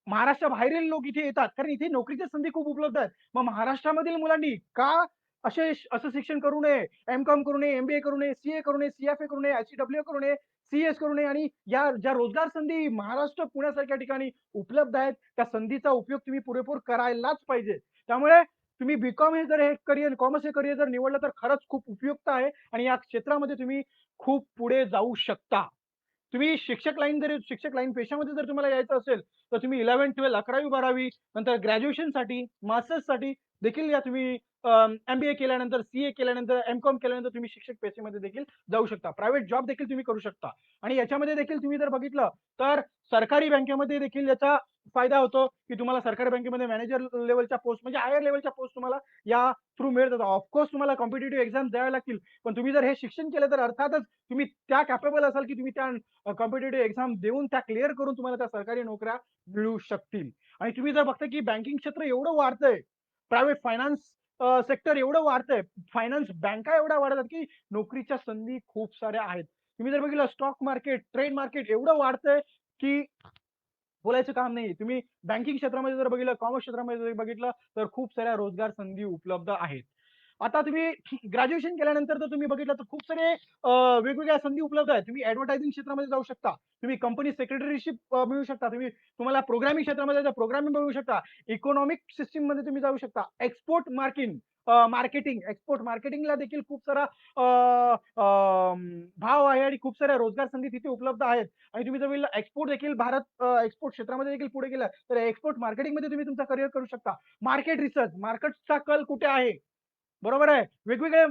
महाराष्ट्राबाहेरील लोक इथे येतात कारण इथे नोकरीच्या संधी खूप उपलब्ध आहेत. मग महाराष्ट्रामधील मुलांनी का असं शिक्षण करू नये, एम.कॉम करू नये, एम.बी.ए करू नये, सी.ए करू नये, सी.एफ.ए करू नये, आय.सी.डब्ल्यू करू नये, सी.एस करू नये आणि या ज्या रोजगार संधी महाराष्ट्र पुण्यासारख्या ठिकाणी उपलब्ध आहेत त्या संधीचा उपयोग तुम्ही पुरेपूर करायलाच पाहिजे. त्यामुळे तुम्ही बीकॉम हे जर हे करिअर कॉमर्स हे करिअर जर निवडलं तर खरंच खूप उपयुक्त आहे आणि या क्षेत्रामध्ये तुम्ही खूप पुढे जाऊ शकता. तुम्ही शिक्षक लाईन पेशामध्ये जर तुम्हाला यायचं असेल तर तुम्ही 11-12 11वी-12वी नंतर ग्रॅज्युएशनसाठी मास्टर्ससाठी देखील या तुम्ही एमबीए केल्यानंतर सीए केल्यानंतर एमकॉम केल्यानंतर तुम्ही शिक्षक पेशेमध्ये देखील जाऊ शकता. प्रायव्हेट जॉब देखील तुम्ही करू शकता आणि याच्यामध्ये देखील तुम्ही जर बघितलं तर सरकारी बँकेमध्ये देखील याचा फायदा होतो की तुम्हाला सरकारी बँकेमध्ये मॅनेजर लेवलच्या पोस्ट म्हणजे हायर लेवलच्या पोस्ट तुम्हाला या थ्रू मिळतात. ऑफकोर्स तुम्हाला कॉम्पिटेटिव्ह एक्झाम द्यावे लागतील पण तुम्ही जर हे शिक्षण केलं तर अर्थातच तुम्ही त्या कॅपेबल असाल की तुम्ही त्या कॉम्पिटेटिव्ह एक्झाम देऊन त्या क्लिअर करून तुम्हाला त्या सरकारी नोकऱ्या मिळू शकतील. आणि तुम्ही जर बघता की बँकिंग क्षेत्र एवढं वाढतंय, प्रायव्हेट फायनान्स सेक्टर एवढं वाढतंय, फायनान्स बँका एवढ्या वाढतात की नोकरीच्या संधी खूप साऱ्या आहेत. तुम्ही जर बघितलं स्टॉक मार्केट, ट्रेड मार्केट एवढं वाढतंय की बोलायचं काम नाही. तुम्ही बँकिंग क्षेत्रामध्ये जर बघितलं, कॉमर्स क्षेत्रामध्ये जर बघितलं, तर खूप साऱ्या रोजगार संधी उपलब्ध आहेत. आता तुम्ही ग्रॅज्युएशन केल्यानंतर जर तुम्ही बघितलं तर खूप सारे वेगवेगळ्या संधी उपलब्ध आहेत. तुम्ही ॲडव्हर्टायझिंग क्षेत्रामध्ये जाऊ शकता. तुम्ही कंपनी सेक्रेटरीशिप मिळू शकता. तुम्हाला प्रोग्रामिंग क्षेत्रामध्ये प्रोग्रामिंग मिळू शकता. इकॉनॉमिक सिस्टममध्ये तुम्ही जाऊ शकता. एक्सपोर्ट मार्केटिंगला देखील खूप सारा भाव आहे आणि खूप साऱ्या रोजगार संधी तिथे उपलब्ध आहेत. आणि तुम्ही जर बघितलं एक्सपोर्ट देखील भारत एक्सपोर्ट क्षेत्रामध्ये देखील पुढे गेला तर एक्सपोर्ट मार्केटिंगमध्ये तुम्ही तुमचा करिअर करू शकता. मार्केट रिसर्च, मार्केटचा कल कुठे आहे? बरोबर आहे. वेगवेगळे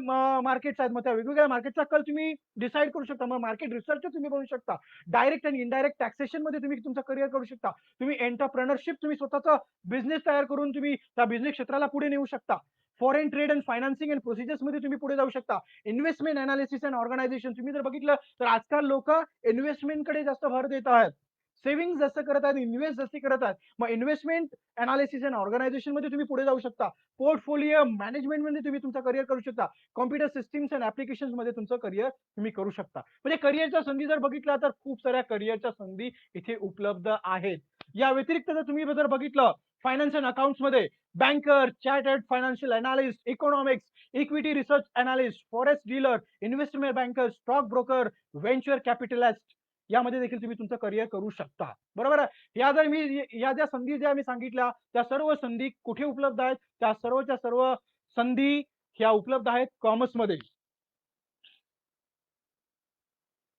मार्केट्स आहेत. मग त्या वेगवेगळ्या मार्केटचा कल तुम्ही डिसाईड करू शकता. मग मार्केट रिसर्चर तुम्ही बनू शकता. डायरेक्ट आणि इनडायरेक्ट टॅक्सेशनमध्ये तुम्ही तुमचं करिअर करू शकता. तुम्ही एंटरप्रेन्योरशिप तुम्ही स्वतःचा बिझनेस तयार करून तुम्ही त्या बिझनेस क्षेत्राला पुढे नेऊ शकता. Foreign trade and financing and प्रोसिजर्समध्ये तुम्ही पुढे जाऊ शकता. इन्व्हेस्टमेंट अनालिसिस अँड ऑर्गनायझेशन तुम्ही जर बघितलं तर आजकाल लोकं इन्व्हेस्टमेंटकडे जास्त भर देत आहेत. सेव्हिंग्ज जास्त करत आहेत, इन्व्हेस्ट जास्त करत आहेत. मग इन्व्हेस्टमेंट अनालिसिस अँड ऑर्गनायझेशनमध्ये तुम्ही पुढे जाऊ शकता. पोर्टफोलिओ मॅनेजमेंटमध्ये तुम्ही तुमचं करिअर करू शकता. कॉम्प्युटर सिस्टम्स अँड ॲप्लिकेशन्समध्ये तुमचं करिअर तुम्ही करू शकता. म्हणजे करिअरच्या संधी जर बघितल्या तर खूप साऱ्या करिअरच्या संधी इथे उपलब्ध आहेत. या व्यतिरिक्त जर तुम्ही जर बघितलं फायनान्स अँड अकाउंट्समध्ये banker, chartered financial analyst, economics, equity research analyst, forest dealer, investment banker, stock broker, venture capitalist यामध्ये देखील तुम्ही तुमचं करिअर करू शकता. बरोबर आहे. या ज्या संधी ज्या मी सांगितल्या त्या सर्व संधी कुठे उपलब्ध आहेत? त्या सर्वच्या सर्व संधी ह्या उपलब्ध आहेत कॉमर्समध्ये.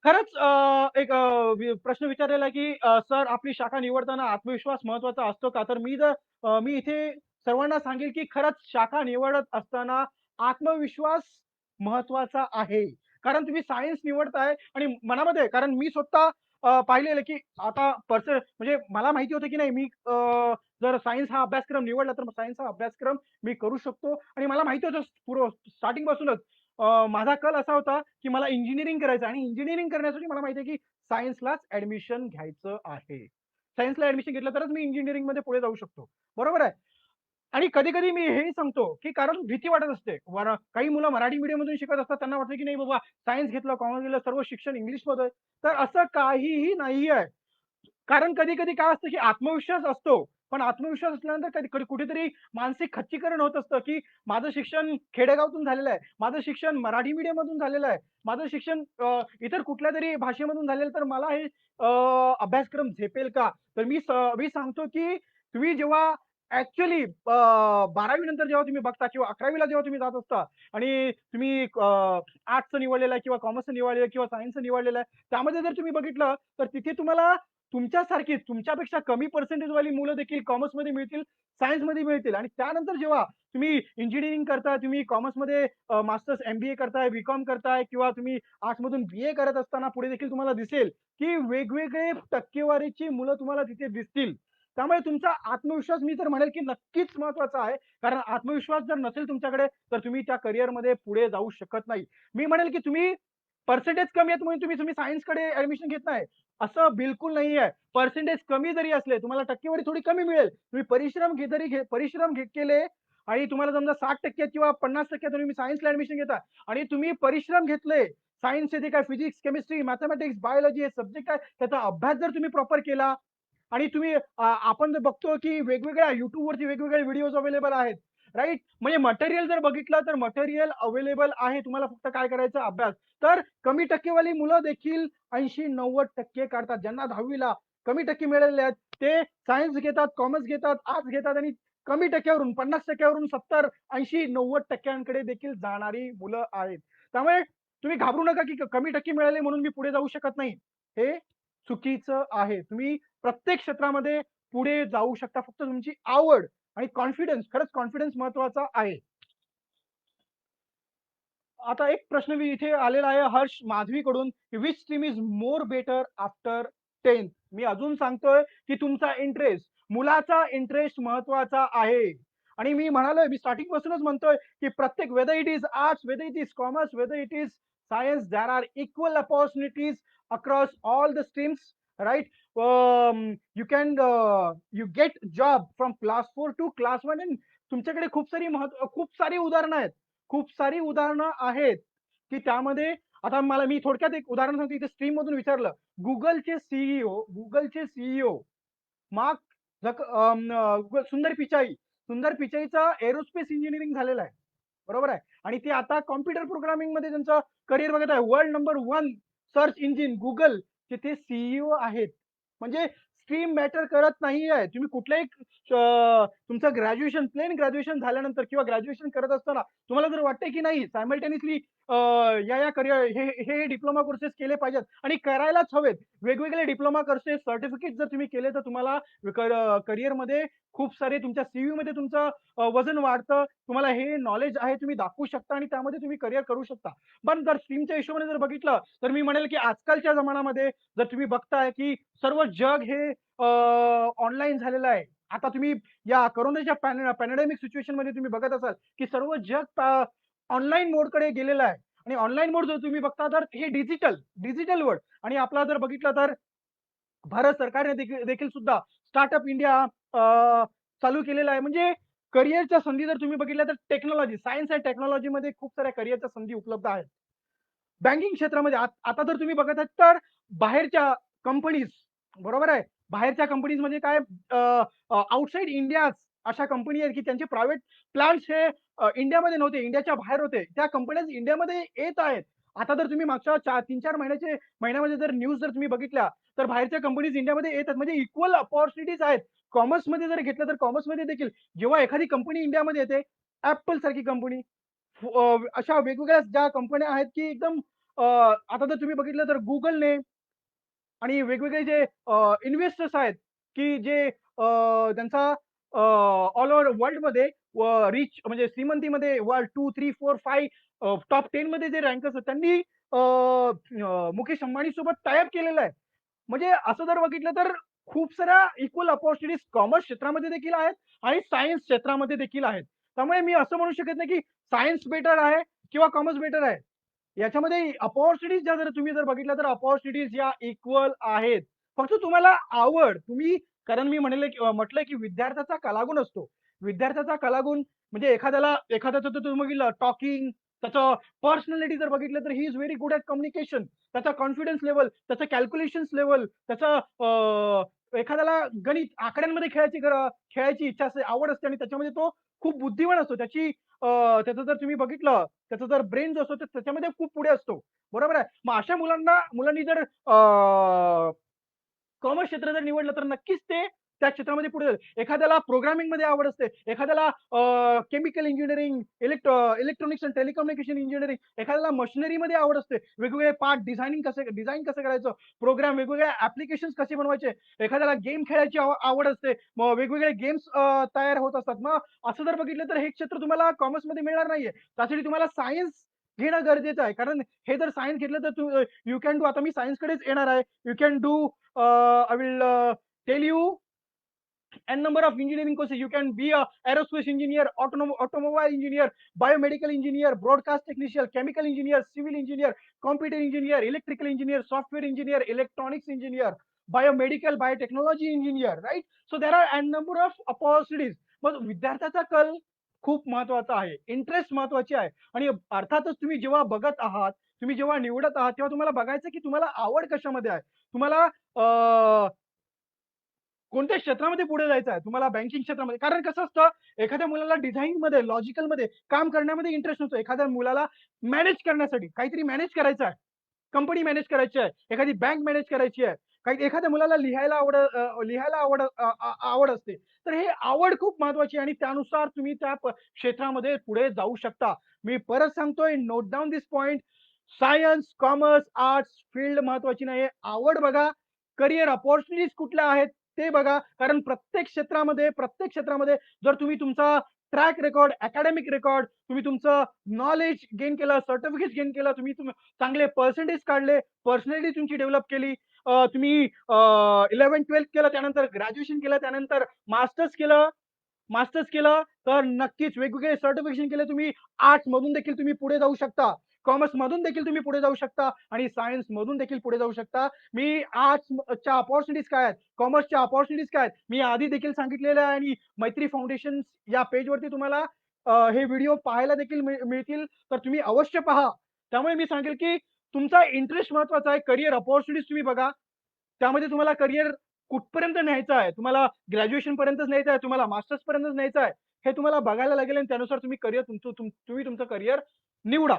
खरंच एक प्रश्न विचारलेला आहे, की "सर आपली शाखा निवडताना आत्मविश्वास महत्त्वाचा असतो का?" तर मी इथे सर्वांना सांगेल, की खरंच शाखा निवडत असताना आत्मविश्वास महत्त्वाचा आहे. कारण तुम्ही सायन्स निवडताय आणि मनामध्ये कारण मी स्वतः पाहिलेलं, की आता म्हणजे मला माहिती होतं, की नाही मी जर सायन्स हा अभ्यासक्रम निवडला, तर सायन्स हा अभ्यासक्रम मी करू शकतो आणि मला माहिती होतं स्टार्टिंगपासूनच माझा कल असा होता, की मला इंजिनिअरिंग करायचं आणि इंजिनिअरिंग करण्यासाठी मला माहिती आहे, की सायन्सलाच ॲडमिशन घ्यायचं आहे. सायन्सला ॲडमिशन घेतलं तरच मी इंजिनिअरिंगमध्ये पुढे जाऊ शकतो. बरोबर आहे. आणि कधी-कधी मी हेही सांगतो, की कारण भीती वाटत असते. काही मुलं मराठी मीडियममधून शिकत असतात. त्यांना वाटतं, की नाही बाबा सायन्स घेतलं, कॉमर्स घेतलं, सर्व शिक्षण इंग्लिशमध्ये आहे. तर असं काहीही नाही आहे. कारण कधी-कधी काय असतं, की आत्मविश्वास असतो. पण आत्मविश्वास असल्यानंतर कधी कधी कुठेतरी मानसिक खच्चीकरण होत असतं, की माझं शिक्षण खेडेगावातून झालेलं आहे. माझं शिक्षण मराठी मीडियममधून झालेलं आहे. माझं शिक्षण इतर कुठल्यातरी भाषेमधून झालेलं तर मला हे अभ्यासक्रम झेपेल का? तर मी सांगतो, की तुम्ही जेव्हा ॲक्चुअली 12वी नंतर जेव्हा तुम्ही बघता किंवा 11वीला जेव्हा तुम्ही जात असता आणि तुम्ही आर्ट्सचं निवडलेलं आहे किंवा कॉमर्सचं निवडलेलं आहे किंवा सायन्सचं निवडलेलं आहे. त्यामध्ये जर तुम्ही बघितलं तर तिथे तुम्हाला तुमच्यासारखी तुमच्यापेक्षा कमी पर्सेंटेजवाली मुलं देखील कॉमर्समध्ये मिळतील, सायन्समध्ये मिळतील आणि त्यानंतर जेव्हा तुम्ही इंजिनिअरिंग करताय, तुम्ही कॉमर्समध्ये मास्टर्स एम-बी-ए करताय, बी-कॉम करताय किंवा तुम्ही आर्ट्समधून बी-ए करत असताना पुढे देखील तुम्हाला दिसेल, की वेगवेगळे टक्केवारीची मुलं तुम्हाला तिथे दिसतील. त्यामुळे तुमचा आत्मविश्वास मी तर म्हणेल, की नक्कीच महत्त्वाचा आहे. कारण आत्मविश्वास जर नसेल तुमच्याकडे, तर तुम्ही त्या करिअरमध्ये पुढे जाऊ शकत नाही. मी म्हणेल, की तुम्ही पर्सेंटेज कमी आहेत म्हणून तुम्ही सायन्सकडे ॲडमिशन घेत नाही. असं बिलकुल नाहीये. पर्सेंटेज कमी जरी असले, तुम्हाला टक्केवारी थोडी कमी मिळेल. तुम्ही परिश्रम केले आणि तुम्हाला समजा 60% किंवा 50% तुम्ही सायन्सला ॲडमिशन घेता आणि तुम्ही परिश्रम घेतले सायन्स येते काय, फिजिक्स, केमिस्ट्री, मॅथमॅटिक्स, बायोलॉजी हे सब्जेक्ट आहे, त्याचा अभ्यास जर तुम्ही प्रॉपर केला आणि तुम्ही आपण जर बघतो की वेगवेगळ्या युट्यूबवरती वेगवेगळे व्हिडिओज अवेलेबल आहेत, राईट? म्हणजे मटेरियल जर बघितलं तर मटेरियल अवेलेबल आहे. तुम्हाला फक्त काय करायचं, अभ्यास. तर कमी टक्केवाली मुलं देखील 80-90% काढतात. ज्यांना 10वीला कमी टक्के मिळालेले आहेत, ते सायन्स घेतात, कॉमर्स घेतात, आर्ट्स घेतात आणि कमी टक्क्यावरून 50% 70, 80-90% देखील जाणारी मुलं आहेत. त्यामुळे तुम्ही घाबरू नका की कमी टक्के मिळाले म्हणून मी पुढे जाऊ शकत नाही. हे चुकीचं आहे. तुम्ही प्रत्येक क्षेत्रामध्ये पुढे जाऊ शकता. फक्त तुमची आवड आणि कॉन्फिडन्स, खरंच कॉन्फिडन्स महत्वाचा आहे. आता एक प्रश्न मी इथे आलेला आहे हर्ष माधवीकडून, की "which stream is more better after 10th?" मी अजून सांगतोय, की तुमचा इंटरेस्ट, मुलाचा इंटरेस्ट महत्वाचा आहे. आणि मी म्हणालोय, मी स्टार्टिंगपासूनच म्हणतोय, की प्रत्येक whether it is arts, whether it is commerce, whether it is science, there are equal opportunities across all the streams, right? You can you get job from class 4 to class 1 and तुमच्याकडे खूप सारी उदाहरणं आहेत. खूप सारी उदाहरणं आहेत, की त्यामध्ये आता मला मी थोडक्यात एक उदाहरण सांगतो. इथे स्ट्रीममधून विचारलं. Googleचे सीईओ मार्क सुंदर पिचाई. सुंदर पिचाईचा एरोस्पेस इंजिनिअरिंग झालेला आहे. बरोबर आहे. आणि ते आता कॉम्प्युटर प्रोग्रामिंगमध्ये त्यांचं करियर बघत आहे. वर्ल्ड नंबर 1 सर्च इंजिन Googleचे ते सीईओ आहेत. म्हणजे स्ट्रीम मॅटर करत नाहीये. तुम्ही कुठल्याही तुमचं ग्रॅज्युएशन, प्लेन ग्रॅज्युएशन झाल्यानंतर किंवा ग्रॅज्युएशन करत असताना तुम्हाला जर वाटतंय की नाही सायमल्टेनियसली या करियर हे डिप्लोमा कोर्सेस केले पाहिजेत आणि करायलाच हवेत. वेगवेगळे डिप्लोमा कोर्सेस, सर्टिफिकेट जर तुम्ही केले तर तुम्हाला करिअरमध्ये खूप सारे तुमच्या सीव्हीमध्ये तुमचं वजन वाढतं. तुम्हाला हे नॉलेज आहे तुम्ही दाखवू शकता आणि त्यामध्ये तुम्ही करिअर करू शकता. पण जर स्ट्रीमच्या हिशोबाने जर बघितलं तर मी म्हणेल की आजकालच्या जमान्यामध्ये जर तुम्ही बघताय की सर्व जग हे ऑनलाईन झालेलं आहे. आता तुम्ही या कोरोनाच्या पॅन्डेमिक सिच्युएशनमध्ये तुम्ही बघत असाल की सर्व जग ऑनलाईन मोडकडे गेलेलं आहे आणि ऑनलाईन मोड जर तुम्ही बघता तर हे डिजिटल वर्ल्ड आणि आपला जर बघितलं तर भारत सरकारने देखील सुद्धा स्टार्टअप इंडिया चालू केलेला आहे. म्हणजे करिअरच्या संधी जर तुम्ही बघितल्या तर टेक्नॉलॉजी, सायन्स अँड टेक्नॉलॉजीमध्ये खूप साऱ्या करिअरच्या संधी उपलब्ध आहेत. बँकिंग क्षेत्रामध्ये आता जर तुम्ही बघत आहात तर बाहेरच्या कंपनीज, बरोबर आहे. बाहेरच्या कंपनीज म्हणजे काय, आउटसाइड इंडिया अशा कंपनी आहेत की त्यांचे प्रायव्हेट प्लांट्स हे इंडियामध्ये नव्हते, इंडियाच्या बाहेर होते. त्या कंपन्या इंडियामध्ये येत आहेत. आता जर तुम्ही मागच्या 3-4 महिन्यामध्ये जर न्यूज जर तुम्ही बघितल्या, तर बाहेरच्या कंपनीज इंडियामध्ये येतात. म्हणजे इक्वल अपॉर्च्युनिटीज आहेत. कॉमर्समध्ये जर घेतलं तर कॉमर्समध्ये देखील जेव्हा एखादी कंपनी इंडियामध्ये येते, Apple सारखी कंपनी, अशा वेगवेगळ्या ज्या कंपन्या आहेत की एकदम आता जर तुम्ही बघितलं तर Googleने आणि वेगवेगळे जे इन्व्हेस्टर्स आहेत, की जे त्यांचा ऑल ओव्हर वर्ल्डमध्ये रिच म्हणजे श्रीमंतीमध्ये वर्ल्ड 2, 3, 4, 5 टॉप 10 मध्ये जे रँक असतात त्यांनी मुकेश अंबानी सोबत टाय अप केलेलं आहे. म्हणजे असं जर बघितलं तर खूप साऱ्या इक्वल अपॉर्च्युनिटीज कॉमर्स क्षेत्रामध्ये देखील आहेत आणि सायन्स क्षेत्रामध्ये देखील आहेत. त्यामुळे मी असं म्हणू शकत नाही की सायन्स बेटर आहे किंवा कॉमर्स बेटर आहे. याच्यामध्ये अपॉर्च्युनिटीज जर तुम्ही जर बघितल्या तर अपॉर्च्युनिटीज या इक्वल आहेत. फक्त तुम्हाला आवड तुम्ही, कारण मी म्हटलंय की विद्यार्थ्याचा कलागुण असतो. विद्यार्थ्याचा कलागुण म्हणजे एखाद्याचं तर तुम्ही बघितलं टॉकिंग, त्याचं पर्सनॅलिटी जर बघितलं तर he is very good at communication. त्याचा कॉन्फिडन्स लेव्हल, त्याचं कॅल्क्युलेशन्स लेव्हल, त्याचं एखाद्याला गणित, आकड्यांमध्ये खेळायची इच्छा असते, आवड असते आणि त्याच्यामध्ये तो खूप बुद्धिमान असतो. त्याचं जर तुम्ही बघितलं, त्याचा जर ब्रेन जो असतो तर त्याच्यामध्ये खूप पुढे असतो. बरोबर आहे. मग अशा मुलांनी जर कॉमर्स क्षेत्र जर निवडलं तर नक्कीच ते त्या क्षेत्रामध्ये पुढे जाईल. एखाद्याला प्रोग्रामिंगमध्ये आवड असते, एखाद्याला chemical engineering, electronics and telecommunication engineering, एखाद्याला मशिनरीमध्ये आवड असते. वेगवेगळे पार्ट डिझाइन कसं करायचं, प्रोग्राम वेगवेगळे ॲप्लिकेशन्स कसे बनवायचे. एखाद्याला गेम खेळायची आवड असते. मग वेगवेगळे गेम्स तयार होत असतात. मग असं जर बघितलं तर हे क्षेत्र तुम्हाला कॉमर्समध्ये मिळणार नाहीये. त्यासाठी तुम्हाला सायन्स घेणं गरजेचं आहे. कारण हे जर सायन्स घेतलं तर यू कॅन डू, आता मी सायन्सकडेच येणार आहे. You can do I will tell you n number of engineering courses. You can be a aerospace engineer, automobile engineer, biomedical engineer, broadcast technician, chemical engineer, civil engineer, computer engineer, electrical engineer, software engineer, electronics engineer, biomedical, biotechnology engineer, right? So there are n number of opportunities. मग विद्यार्थ्याचा कल खूप महत्वाचा आहे, इंटरेस्ट महत्वाची आहे आणि अर्थातच तुम्ही जेव्हा बघत आहात तुम्ही जेव्हा निवडत आहात तेव्हा तुम्हाला बघायचं की तुम्हाला आवड कशामध्ये आहे. तुम्हाला कोणत्या क्षेत्रामध्ये पुढे जायचं आहे? तुम्हाला बँकिंग क्षेत्रामध्ये, कारण कसं असतं, एखाद्या मुलाला डिझाइनमध्ये, लॉजिकलमध्ये काम करण्यामध्ये इंटरेस्ट नसतो. एखाद्या मुलाला मॅनेज करण्यासाठी काहीतरी मॅनेज करायचं आहे. कंपनी मॅनेज करायची आहे, एखादी बँक मॅनेज करायची आहे. काही एखाद्या मुलाला लिहायला आवड असते. तर हे आवड खूप महत्वाची आहे आणि त्यानुसार तुम्ही त्या क्षेत्रामध्ये पुढे जाऊ शकता. मी परत सांगतोय, note down this point. Science, commerce, arts field महत्वाची नाहीये. आवड बघा, करियर अपॉर्च्युनिटीज कुठल्या आहेत ते बघा. कारण प्रत्येक क्षेत्रामध्ये जर तुम्ही तुमचा ट्रॅक रेकॉर्ड, अकॅडमिक रेकॉर्ड, तुम्ही तुमचं नॉलेज गेन केलं, सर्टिफिकेट गेन केलं, तुम्ही चांगले पर्सेंटेज काढले, पर्सनॅलिटी तुमची डेव्हलप केली, तुम्ही 11th-12th केलं, त्यानंतर ग्रॅज्युएशन केलं, त्यानंतर मास्टर्स केलं, तर नक्कीच वेगवेगळे सर्टिफिकेशन केले तुम्ही. आर्ट्स मधून देखील तुम्ही पुढे जाऊ शकता, कॉमर्स मधून देखील तुम्ही पुढे जाऊ शकता आणि सायन्स मधून देखील पुढे जाऊ शकता. मी आर्ट्सच्या अपॉर्च्युनिटीज काय आहेत, कॉमर्सच्या अपॉर्च्युनिटीज काय आहेत, मी आधी देखील सांगितलेलं आहे आणि मैत्री फाउंडेशन या पेजवरती तुम्हाला हे व्हिडिओ पाहायला देखील मिळतील, तर तुम्ही अवश्य पहा. त्यामुळे मी सांगेल की तुमचा इंटरेस्ट महत्वाचा आहे. करियर अपॉर्च्युनिटीज तुम्ही बघा. त्यामध्ये तुम्हाला करियर कुठपर्यंत न्यायचं आहे, तुम्हाला ग्रॅज्युएशन पर्यंतच न्यायचं आहे, तुम्हाला मास्टर्स पर्यंतच न्यायचं आहे, हे तुम्हाला बघायला लागेल आणि त्यानुसार तुम्ही तुमचं करियर निवडा.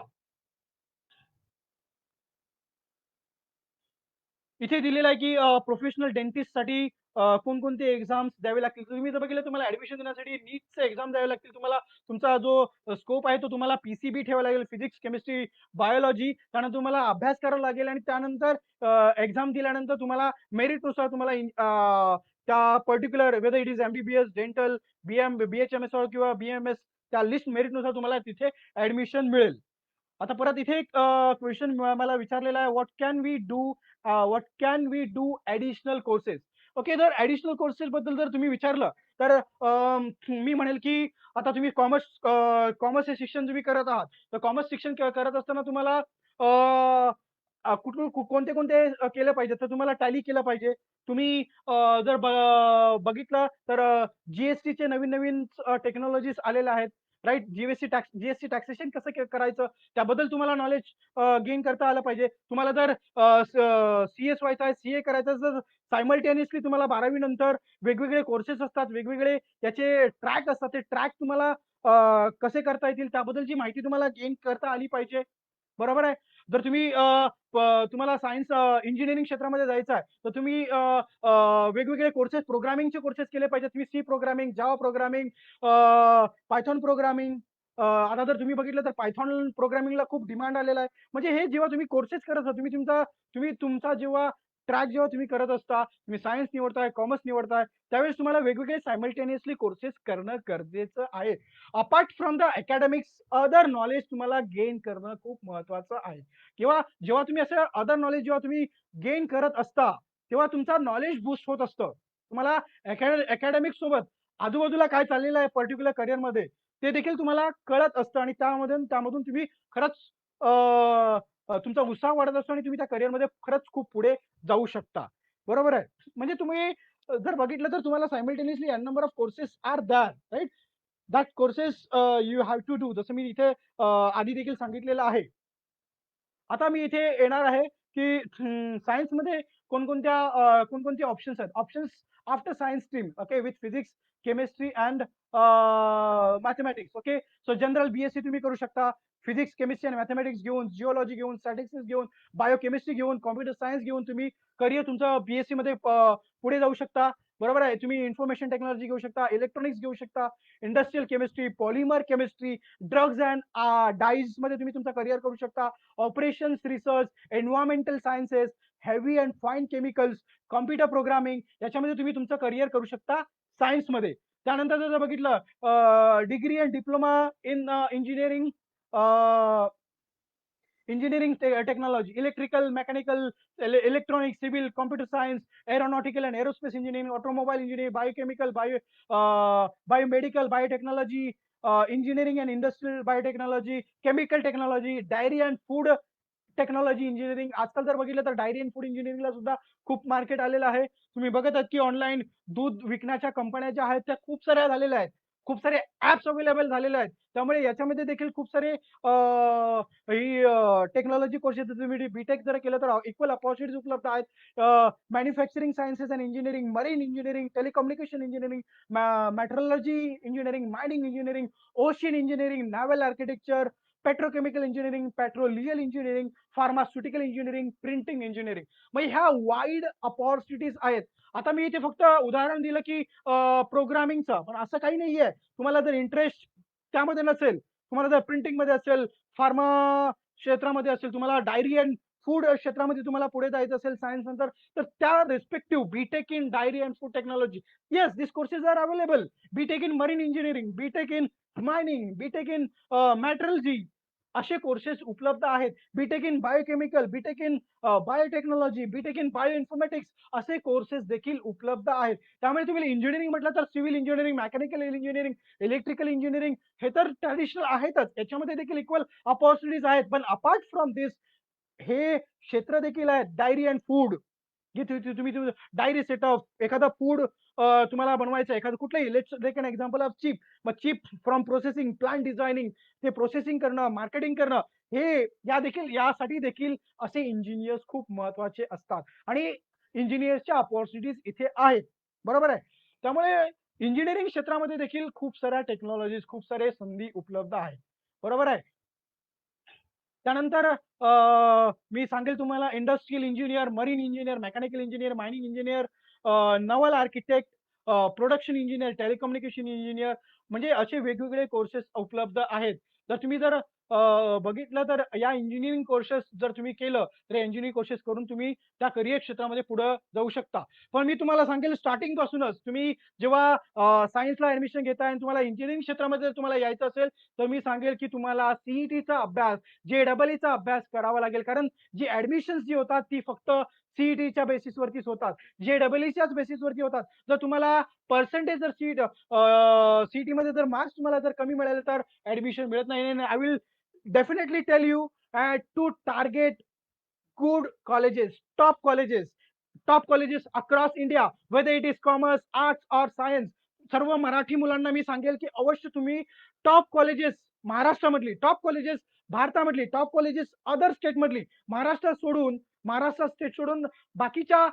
इथे दिलेलं आहे की प्रोफेशनल डेंटिस्टसाठी कोणकोणते एक्झाम्स द्यावे लागतील. तुम्ही जर बघितलं, तुम्हाला ऍडमिशन देण्यासाठी नीटचे एक्झाम द्यावे लागतील. तुम्हाला तुमचा जो स्कोप आहे तो तुम्हाला पीसीबी ठेवावा लागेल, फिजिक्स, केमिस्ट्री, बायोलॉजी. त्यानंतर तुम्हाला अभ्यास करावा लागेल आणि त्यानंतर एक्झाम दिल्यानंतर तुम्हाला मेरिटनुसार तुम्हाला त्या particular weather it is MBBS, dental, BHMS किंवा बीएमएस, त्या लिस्ट मेरिटनुसार तुम्हाला तिथे ऍडमिशन मिळेल. आता परत इथे एक क्वेश्चन मला विचारलेला आहे, what can we do additional courses. Okay, जर ॲडिशनल कोर्सेस बद्दल जर तुम्ही विचारलं, तर मी म्हणेल की आता तुम्ही कॉमर्स हे शिक्षण तुम्ही करत आहात, तर कॉमर्स शिक्षण करत असताना तुम्हाला कोणते कोणते केलं पाहिजे, तर तुम्हाला टॅली केलं पाहिजे. तुम्ही जर बघितलं तर जीएसटीचे नवीन नवीन टेक्नॉलॉजीज आलेल्या आहेत, राईट. जीएसटी टॅक्सेशन कसं करायचं, त्याबद्दल तुम्हाला नॉलेज गेन करता आलं पाहिजे. तुम्हाला जर सीएस व्हायचं आहे, सीए करायचं, जर सायमल्टेनियसली तुम्हाला 12वी नंतर वेगवेगळे कोर्सेस असतात, वेगवेगळे त्याचे ट्रॅक असतात, ते ट्रॅक तुम्हाला कसे करता येतील त्याबद्दलची माहिती तुम्हाला गेन करता आली पाहिजे. बरोबर आहे. जर तुम्हाला सायन्स इंजिनिअरिंग क्षेत्रामध्ये जायचं आहे, तर तुम्ही वेगवेगळे कोर्सेस, प्रोग्रामिंगचे कोर्सेस केले पाहिजेत. तुम्ही C programming, Java programming, Python programming. आता जर तुम्ही बघितलं तर पायथॉन प्रोग्रामिंगला खूप डिमांड आलेला आहे. म्हणजे हे जेव्हा तुम्ही कोर्सेस करत असता, तुम्ही तुमचा जेव्हा ट्रॅक जेव्हा तुम्ही करत असता, तुम्ही सायन्स निवडताय, कॉमर्स निवडताय, त्यावेळेस तुम्हाला वेगवेगळे सायमल्टेनियसली कोर्सेस करणं गरजेचं आहे. Apart from the academics, other knowledge तुम्हाला गेन करणं खूप महत्वाचं आहे. किंवा जेव्हा तुम्ही असं अदर नॉलेज जेव्हा तुम्ही गेन करत असता, तेव्हा तुमचा नॉलेज बूस्ट होत असतं. तुम्हाला अकॅडमिक सोबत आजूबाजूला काय चाललेलं आहे पर्टिक्युलर करिअरमध्ये, ते देखील तुम्हाला कळत असतं आणि त्यामधून तुम्ही खरंच तुमचा उत्साह वाढत असतो आणि तुम्ही त्या करिअरमध्ये खरंच खूप पुढे जाऊ शकता. बरोबर आहे. म्हणजे तुम्ही जर बघितलं तर तुम्हाला simultaneously n number of courses are that, right. That courses you have to do. जसं मी इथे आधी देखील सांगितलेलं आहे. आता मी इथे येणार आहे की सायन्समध्ये कोणकोणते ऑप्शन्स आहेत. Options after science stream, okay, with physics, chemistry and mathematics. Okay, so general BSc तुम्ही करू शकता. फिजिक्स, केमिस्ट्री आणि मॅथेमॅटिक्स घेऊन, जिओलॉजी घेऊन, स्टॅटिस्टिक्स घेऊन, बायोकेमिस्ट्री घेऊन, कॉम्प्युटर सायन्स घेऊन तुम्ही करिअर तुमचं बीएससी मध्ये पुढे जाऊ शकता. बरोबर आहे. तुम्ही इन्फॉर्मेशन टेक्नॉलॉजी घेऊ शकता, इलेक्ट्रॉनिक्स घेऊ शकता, industrial chemistry, polymer chemistry, drugs and dies मध्ये तुम्ही तुमचा करिअर करू शकता. Operations research, environmental sciences, heavy and fine chemicals, computer programming, याच्यामध्ये तुम्ही तुमचं करिअर करू शकता सायन्समध्ये. त्यानंतर जर बघितलं degree and diploma in engineering technology, electrical, mechanical, electronic, civil, computer science, aeronautical and aerospace engineering, automobile engineering, biochemical, biomedical, biotechnology, engineering and industrial biotechnology, chemical technology, diary and food technology engineering. आजकाल जर बघितलं तर डायरी अँड फूड इंजिनिअरिंगला सुद्धा खूप मार्केट आलेलं आहे. तुम्ही बघत आहात की ऑनलाईन दूध विकण्याच्या कंपन्या ज्या आहेत त्या खूप साऱ्या झालेल्या आहेत. खूप सारे ॲप्स अवेलेबल झालेले आहेत. त्यामुळे याच्यामध्ये देखील खूप सारे ही टेक्नॉलॉजी कोर्सेस तुम्ही बी-टेक जर केलं तर इक्वल अपॉर्च्युनिटीज उपलब्ध आहेत. Manufacturing sciences and engineering, marine engineering, telecommunication engineering, metrology engineering, mining engineering, ocean engineering, naval architecture, petrochemical engineering, petroleum engineering, pharmaceutical engineering, printing engineering. मग ह्या वाईड अपॉर्च्युनिटीज आहेत. आता मी इथे फक्त उदाहरण दिलं की प्रोग्रामिंगचं, पण असं काही नाहीये. तुम्हाला जर इंटरेस्ट त्यामध्ये नसेल, तुम्हाला जर प्रिंटिंगमध्ये असेल, फार्मा क्षेत्रामध्ये असेल, तुम्हाला डायरी अँड फूड क्षेत्रामध्ये तुम्हाला पुढे जायचं असेल सायन्स नंतर, तर त्या respective B Tech in dairy and food technology, yes this courses are available. B Tech in marine engineering, B Tech in mining, B Tech in metrology, असे कोर्सेस उपलब्ध आहेत. B Tech in biochemical, B Tech in biotechnology, B Tech in bioinformatics, असे कोर्सेस देखील उपलब्ध आहेत. त्यामुळे तुम्ही इंजिनिअरिंग म्हटलं तर civil engineering, mechanical engineering, electrical engineering हे तर ट्रॅडिशनल आहेतच. याच्यामध्ये देखील इक्वल अपॉर्च्युनिटीज आहेत. पण अपार्ट फ्रॉम दिस हे क्षेत्र देखील आहेत. डायरी अँड फूड, की तुम्ही डायरी सेटअप, एखादा फूड तुम्हाला बनवायचं आहे, एखादं कुठलंही, let's take an example of chip. मग chip from processing, plant designing, ते प्रोसेसिंग करणं, मार्केटिंग करणं, हे यासाठी देखील असे इंजिनियर्स खूप महत्वाचे असतात. आणि इंजिनियर्सच्या अपॉर्च्युनिटीज इथे आहेत. बरोबर आहे. त्यामुळे इंजिनिअरिंग क्षेत्रामध्ये देखील खूप साऱ्या टेक्नॉलॉजीज, खूप सारे संधी उपलब्ध आहेत. बरोबर आहे. त्यानंतर मी सांगेल तुम्हाला industrial engineer, marine engineer, mechanical engineer, mining engineer, naval architect, production engineer, telecommunication engineer, म्हणजे असे वेगवेगळे कोर्सेस उपलब्ध आहेत. जर तुम्ही बघितलं तर या इंजिनिअरिंग कोर्सेस जर तुम्ही केलं, तर इंजिनिअरिंग कोर्सेस करून तुम्ही त्या करियर क्षेत्रामध्ये पुढे जाऊ शकता. पण मी तुम्हाला सांगेल स्टार्टिंग पासूनच तुम्ही जेव्हा सायन्सला ऍडमिशन घेताय आणि तुम्हाला इंजिनिअरिंग क्षेत्रामध्ये जर तुम्हाला यायचं असेल, तर मी सांगेल की तुम्हाला सीईटीचा अभ्यास, जे-डबल-ईचा अभ्यास करावा लागेल. कारण जी ऍडमिशन्स जी होतात ती फक्त सीईटीच्या बेसिसवरतीच होतात. जे-डबल-ईच्याच बेसिसवरती होतात. जर तुम्हाला पर्सेंटेज जर सीईटीमध्ये जर मार्क्स तुम्हाला जर कमी मिळाले तर ऍडमिशन मिळत नाही. I will definitely tell you to target good colleges, top colleges, top colleges across India, whether it is commerce, arts or science. सर्व मराठी मुलांना मी सांगेल की अवश्य तुम्ही टॉप कॉलेजेस, महाराष्ट्रामधली टॉप कॉलेजेस, भारतामधली टॉप कॉलेजेस, अदर स्टेट मधली, महाराष्ट्र स्टेट सोडून बाकीच्या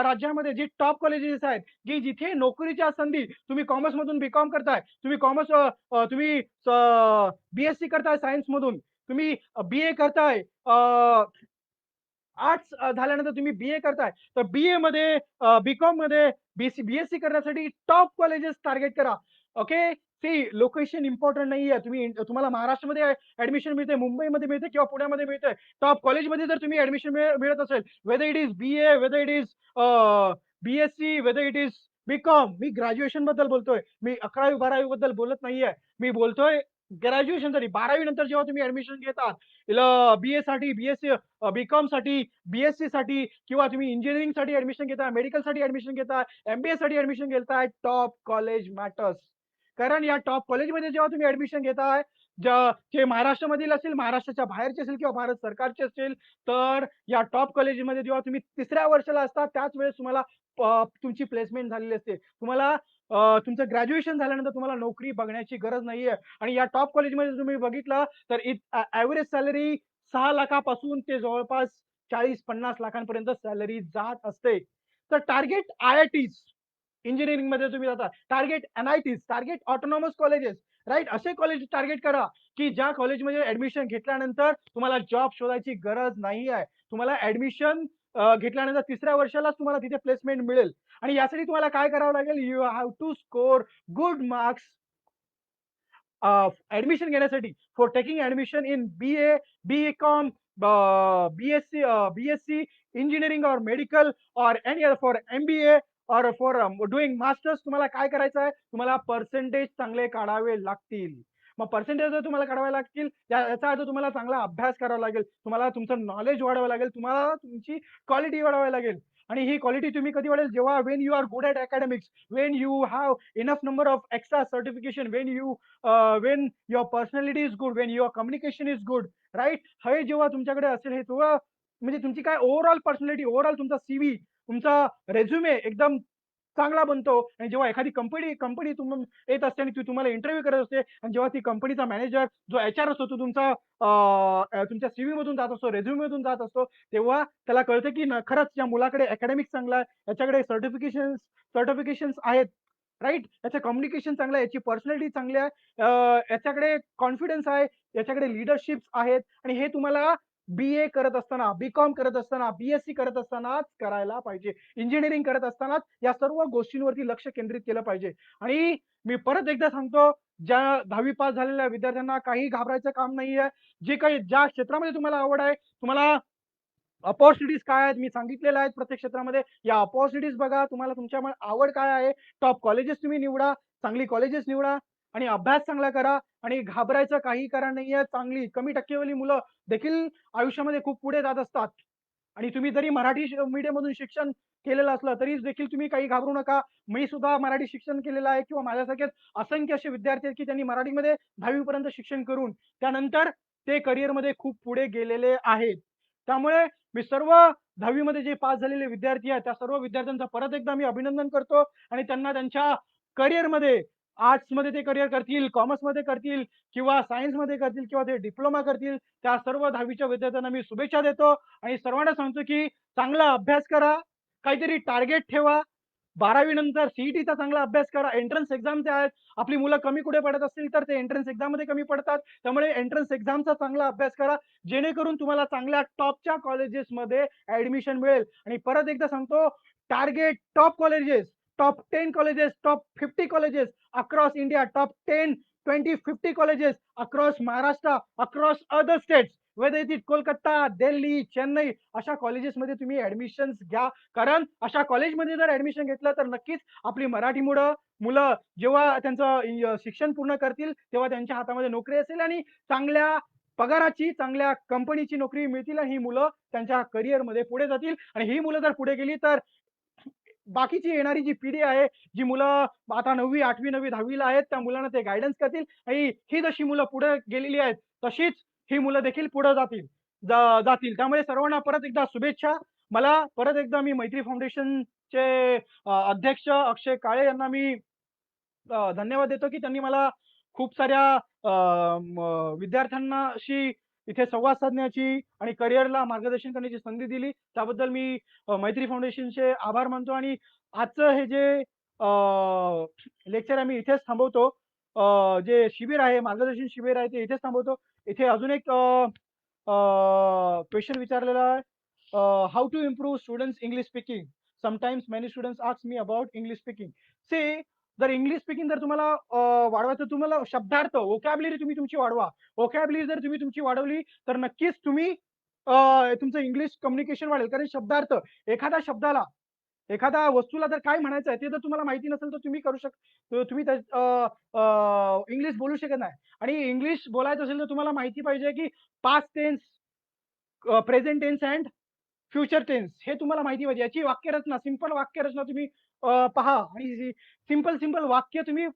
राज्यामध्ये जी टॉप कॉलेजेस आहेत, की जिथे नोकरीच्या संधी, तुम्ही कॉमर्स मधून बीकॉम करताय, तुम्ही बीएससी करताय सायन्स मधून, तुम्ही बीए करताय, आर्ट्स झाल्यानंतर तुम्ही बीए करताय, तर बीए मध्ये, बीकॉम मध्ये, बीएससी करण्यासाठी टॉप कॉलेजेस टार्गेट करा. ओके. सी लोकेशन इम्पॉर्टंट नाहीये. तुम्हाला महाराष्ट्रामध्ये ऍडमिशन मिळते, मुंबईमध्ये मिळते किंवा पुण्यामध्ये मिळते. टॉप कॉलेजमध्ये जर तुम्ही ऍडमिशन मिळत असेल, whether it is BA, whether it is BSc, whether it is BCom, मी ग्रॅज्युएशन बद्दल बोलतोय. मी 11वी-12वी बद्दल बोलत नाहीये. मी बोलतोय ग्रॅज्युएशन साठी. 12वी नंतर जेव्हा तुम्ही ऍडमिशन घेतात, बीए साठी, बीएससी, बीकॉम साठी, बीएससी साठी, किंवा तुम्ही इंजिनिअरिंग साठी ऍडमिशन घेताय, मेडिकल साठी ऍडमिशन घेताय, एमबीए साठी ऍडमिशन घेताय, टॉप कॉलेज मॅटर्स. कारण या टॉप कॉलेजमध्ये जेव्हा तुम्ही ऍडमिशन घेताय, जे महाराष्ट्रामधील असेल, महाराष्ट्राच्या बाहेरचे असेल किंवा भारत सरकारचे असेल, तर या टॉप कॉलेजमध्ये जेव्हा तुम्ही तिसऱ्या वर्षाला असता, त्याच वेळेस तुम्हाला तुमची प्लेसमेंट झालेली असते. तुम्हाला तुमचं ग्रॅज्युएशन झाल्यानंतर तुम्हाला नोकरी बघण्याची गरज नाहीये. आणि या टॉप कॉलेजमध्ये तुम्ही बघितलं तर ऍव्हरेज सॅलरी 6 लाखापासून ते जवळपास 40-50 लाखांपर्यंत सॅलरी जात असते. तर टार्गेट आय-आय-टीज, इंजिनिअरिंग मध्ये तुम्ही जाता, target NITs, target autonomous colleges, right, असे कॉलेज टार्गेट करा की ज्या कॉलेजमध्ये ऍडमिशन घेतल्यानंतर तुम्हाला जॉब शोधायची गरज नाही आहे. तुम्हाला ऍडमिशन घेतल्यानंतर तिसऱ्या वर्षालाच तुम्हाला तिथे प्लेसमेंट मिळेल. आणि यासाठी तुम्हाला काय करावं लागेल, you have to score good marks admission घेण्यासाठी, for taking admission in BA, BCom, BSc, BSc engineering और मेडिकल और एनी अदर, फॉर एमबीए और फॉर डुईंग मास्टर्स. तुम्हाला काय करायचं आहे, तुम्हाला पर्सेंटेज चांगले काढावे लागतील. मग पर्सेंटेज जर तुम्हाला काढावे लागतील, याचा अर्थ तुम्हाला चांगला अभ्यास करावा लागेल, तुम्हाला तुमचं नॉलेज वाढवावं लागेल, तुम्हाला तुमची क्वालिटी वाढवावी लागेल. आणि ही क्वालिटी तुम्ही कधी वाढेल, जेव्हा when you are good at academics, when you have enough number of extra certification, when your personality is good, when your communication is good, right, हे जेव्हा तुमच्याकडे असेल, हे तेव्हा म्हणजे तुमची काय ओव्हरऑल पर्सनॅलिटी, ओव्हरऑल तुमचा सीव्ही, तुमचा रेझ्युमे एकदम चांगला बनतो आणि जेव्हा एखादी कंपनी कंपनी येत असते आणि ती तुम्हाला इंटरव्ह्यू करत असते आणि जेव्हा ती कंपनीचा मॅनेजर जो एचआर असतो तो तुमच्या सीव्ही मधून जात असतो, रेझ्युम मधून जात असतो, तेव्हा त्याला कळतं की खरंच या मुलाकडे अकॅडमिक चांगला आहे, याच्याकडे सर्टिफिकेशन्स आहेत, राईट, याचं कम्युनिकेशन चांगलं आहे, याची पर्सनॅलिटी चांगली आहे, याच्याकडे कॉन्फिडन्स आहे, याच्याकडे लिडरशिप आहेत आणि हे तुम्हाला BA करत असताना, BCom करत असताना, BSc करत असतानाच करायला पाहिजे. इंजिनिअरिंग करत असतानाच या सर्व गोष्टींवरती लक्ष केंद्रित केलं पाहिजे. आणि मी परत एकदा सांगतो, ज्या 10वी पास झालेल्या विद्यार्थ्यांना काही घाबरायचं काम नाहीये. जे काही ज्या क्षेत्रामध्ये तुम्हाला आवड आहे, तुम्हाला अपॉर्च्युनिटीज काय आहेत मी सांगितलेल्या आहेत प्रत्येक क्षेत्रामध्ये. या अपॉर्च्युनिटीज बघा, तुम्हाला तुमच्या आवड काय आहे, टॉप कॉलेजेस तुम्ही निवडा, चांगली कॉलेजेस निवडा आणि अभ्यास चांगला करा आणि घाबरायचं काही कारण नाहीये. चांगली कमी टक्केवारी मुलं देखील आयुष्यामध्ये खूप पुढे जात असतात आणि तुम्ही जरी मराठी मीडियम मधून शिक्षण केलेलं असलं तरी देखील तुम्ही काही घाबरू नका. मी सुद्धा मराठी शिक्षण केलेलं आहे किंवा माझ्यासारखेच असंख्य असे विद्यार्थी आहेत की त्यांनी मराठीमध्ये 10वी पर्यंत शिक्षण करून त्यानंतर ते करिअरमध्ये खूप पुढे गेलेले आहेत. त्यामुळे मी सर्व 10वी मध्ये जे पास झालेले विद्यार्थी आहेत त्या सर्व विद्यार्थ्यांचं परत एकदा मी अभिनंदन करतो आणि त्यांना त्यांच्या करिअरमध्ये आर्ट्समध्ये ते करिअर करतील, कॉमर्समध्ये करतील किंवा सायन्समध्ये करतील किंवा ते डिप्लोमा करतील, त्या सर्व 10वीच्या विद्यार्थ्यांना मी शुभेच्छा देतो आणि सर्वांना सांगतो की चांगला अभ्यास करा, काहीतरी टार्गेट ठेवा. 12वी नंतर सीईटीचा चांगला अभ्यास करा. एंट्रन्स एक्झाम जे आहेत, आपली मुलं कमी कुठे पडत असतील तर ते एंट्रन्स एक्झाममध्ये कमी पडतात. त्यामुळे एंट्रन्स एक्झामचा चांगला अभ्यास करा, जेणेकरून तुम्हाला चांगल्या टॉपच्या कॉलेजेसमध्ये ऍडमिशन मिळेल. आणि परत एकदा सांगतो, target top colleges, top 10 colleges, top 50 colleges across India, top 10, 20, 50 colleges across Maharashtra, across other states, weather it is Kolkata, Delhi, Chennai, अशा कॉलेजेसमध्ये तुम्ही ऍडमिशन घ्या. कारण अशा कॉलेजमध्ये जर ऍडमिशन घेतलं तर नक्कीच आपली मराठी मुलं जेव्हा त्यांचं शिक्षण पूर्ण करतील तेव्हा त्यांच्या हातामध्ये नोकरी असेल आणि चांगल्या पगाराची, चांगल्या कंपनीची नोकरी मिळतील आणि ही मुलं त्यांच्या करिअरमध्ये पुढे जातील. आणि ही मुलं जर पुढे गेली तर बाकीची येणारी जी पिढी आहे, जी मुलं आता 9वी, 8वी, 9वी, 10वीला आहेत, त्या मुलांना ते गायडन्स करतील आणि ही जशी मुलं पुढे गेलेली आहेत, तशीच ही मुलं देखील पुढे जातील. त्यामुळे सर्वांना परत एकदा शुभेच्छा. मला परत एकदा मी मैत्री फाउंडेशनचे अध्यक्ष अक्षय काळे यांना मी धन्यवाद देतो की त्यांनी मला खूप साऱ्या विद्यार्थ्यांनाशी इथे संवाद साधण्याची आणि करिअरला मार्गदर्शन करण्याची संधी दिली. त्याबद्दल मी मैत्री फाउंडेशनचे आभार मानतो आणि आजचं हे जे लेक्चर आहे मी इथेच थांबवतो. जे शिबिर आहे, मार्गदर्शन शिबिर आहे ते इथेच थांबवतो. इथे अजून एक क्वेश्चन विचारलेला आहे. How to improve students English speaking? Sometimes many students ask me about English speaking. See, जर इंग्लिश स्पीकिंग जर तुम्हाला वाढवायचं, तुम्हाला शब्दार्थ, व्होकॅब्युलरी तुम्ही तुमची वाढवा. व्होकॅब्युलरी जर तुम्ही तुमची वाढवली तर नक्कीच तुम्ही तुमचं इंग्लिश कम्युनिकेशन वाढेल. कारण शब्दार्थ, एखाद्या शब्दाला, एखाद्या वस्तूला जर काय म्हणायचं आहे ते जर तुम्हाला माहिती नसेल तर तुम्ही इंग्लिश बोलू शकत नाही. आणि इंग्लिश बोलायचं असेल तर तुम्हाला माहिती पाहिजे की past tense, present tense and future tense हे तुम्हाला माहिती पाहिजे. याची वाक्यरचना, सिंपल वाक्यरचना तुम्ही पहा आणि सिंपल वाक्य तुम्ही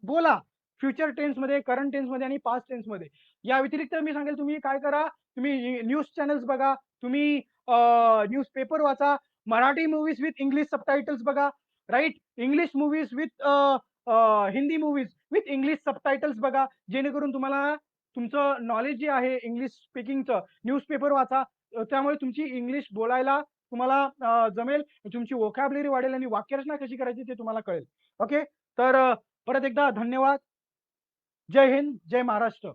बोला. फ्युचर टेन्स मध्ये, करंट टेन्स मध्ये आणि पास्ट टेन्स मध्ये. या व्यतिरिक्त मी सांगेल तुम्ही काय करा, तुम्ही न्यूज चॅनल्स बघा, तुम्ही न्यूज पेपर वाचा, Marathi movies with English subtitles बघा, right, English movies with Hindi movies with English subtitles बघा, जेणेकरून तुम्हाला तुमचं नॉलेज जे आहे इंग्लिश स्पीकिंगचं, न्यूजपेपर वाचा, त्यामुळे तुमची इंग्लिश बोलायला तुम्हाला जमेल, तुमची व्होकॅब्युलरी वाढेल आणि वाक्यरचना कशी करायची ते तुम्हाला कळेल. ओके, तर परत एकदा धन्यवाद. जय हिंद, जय महाराष्ट्र.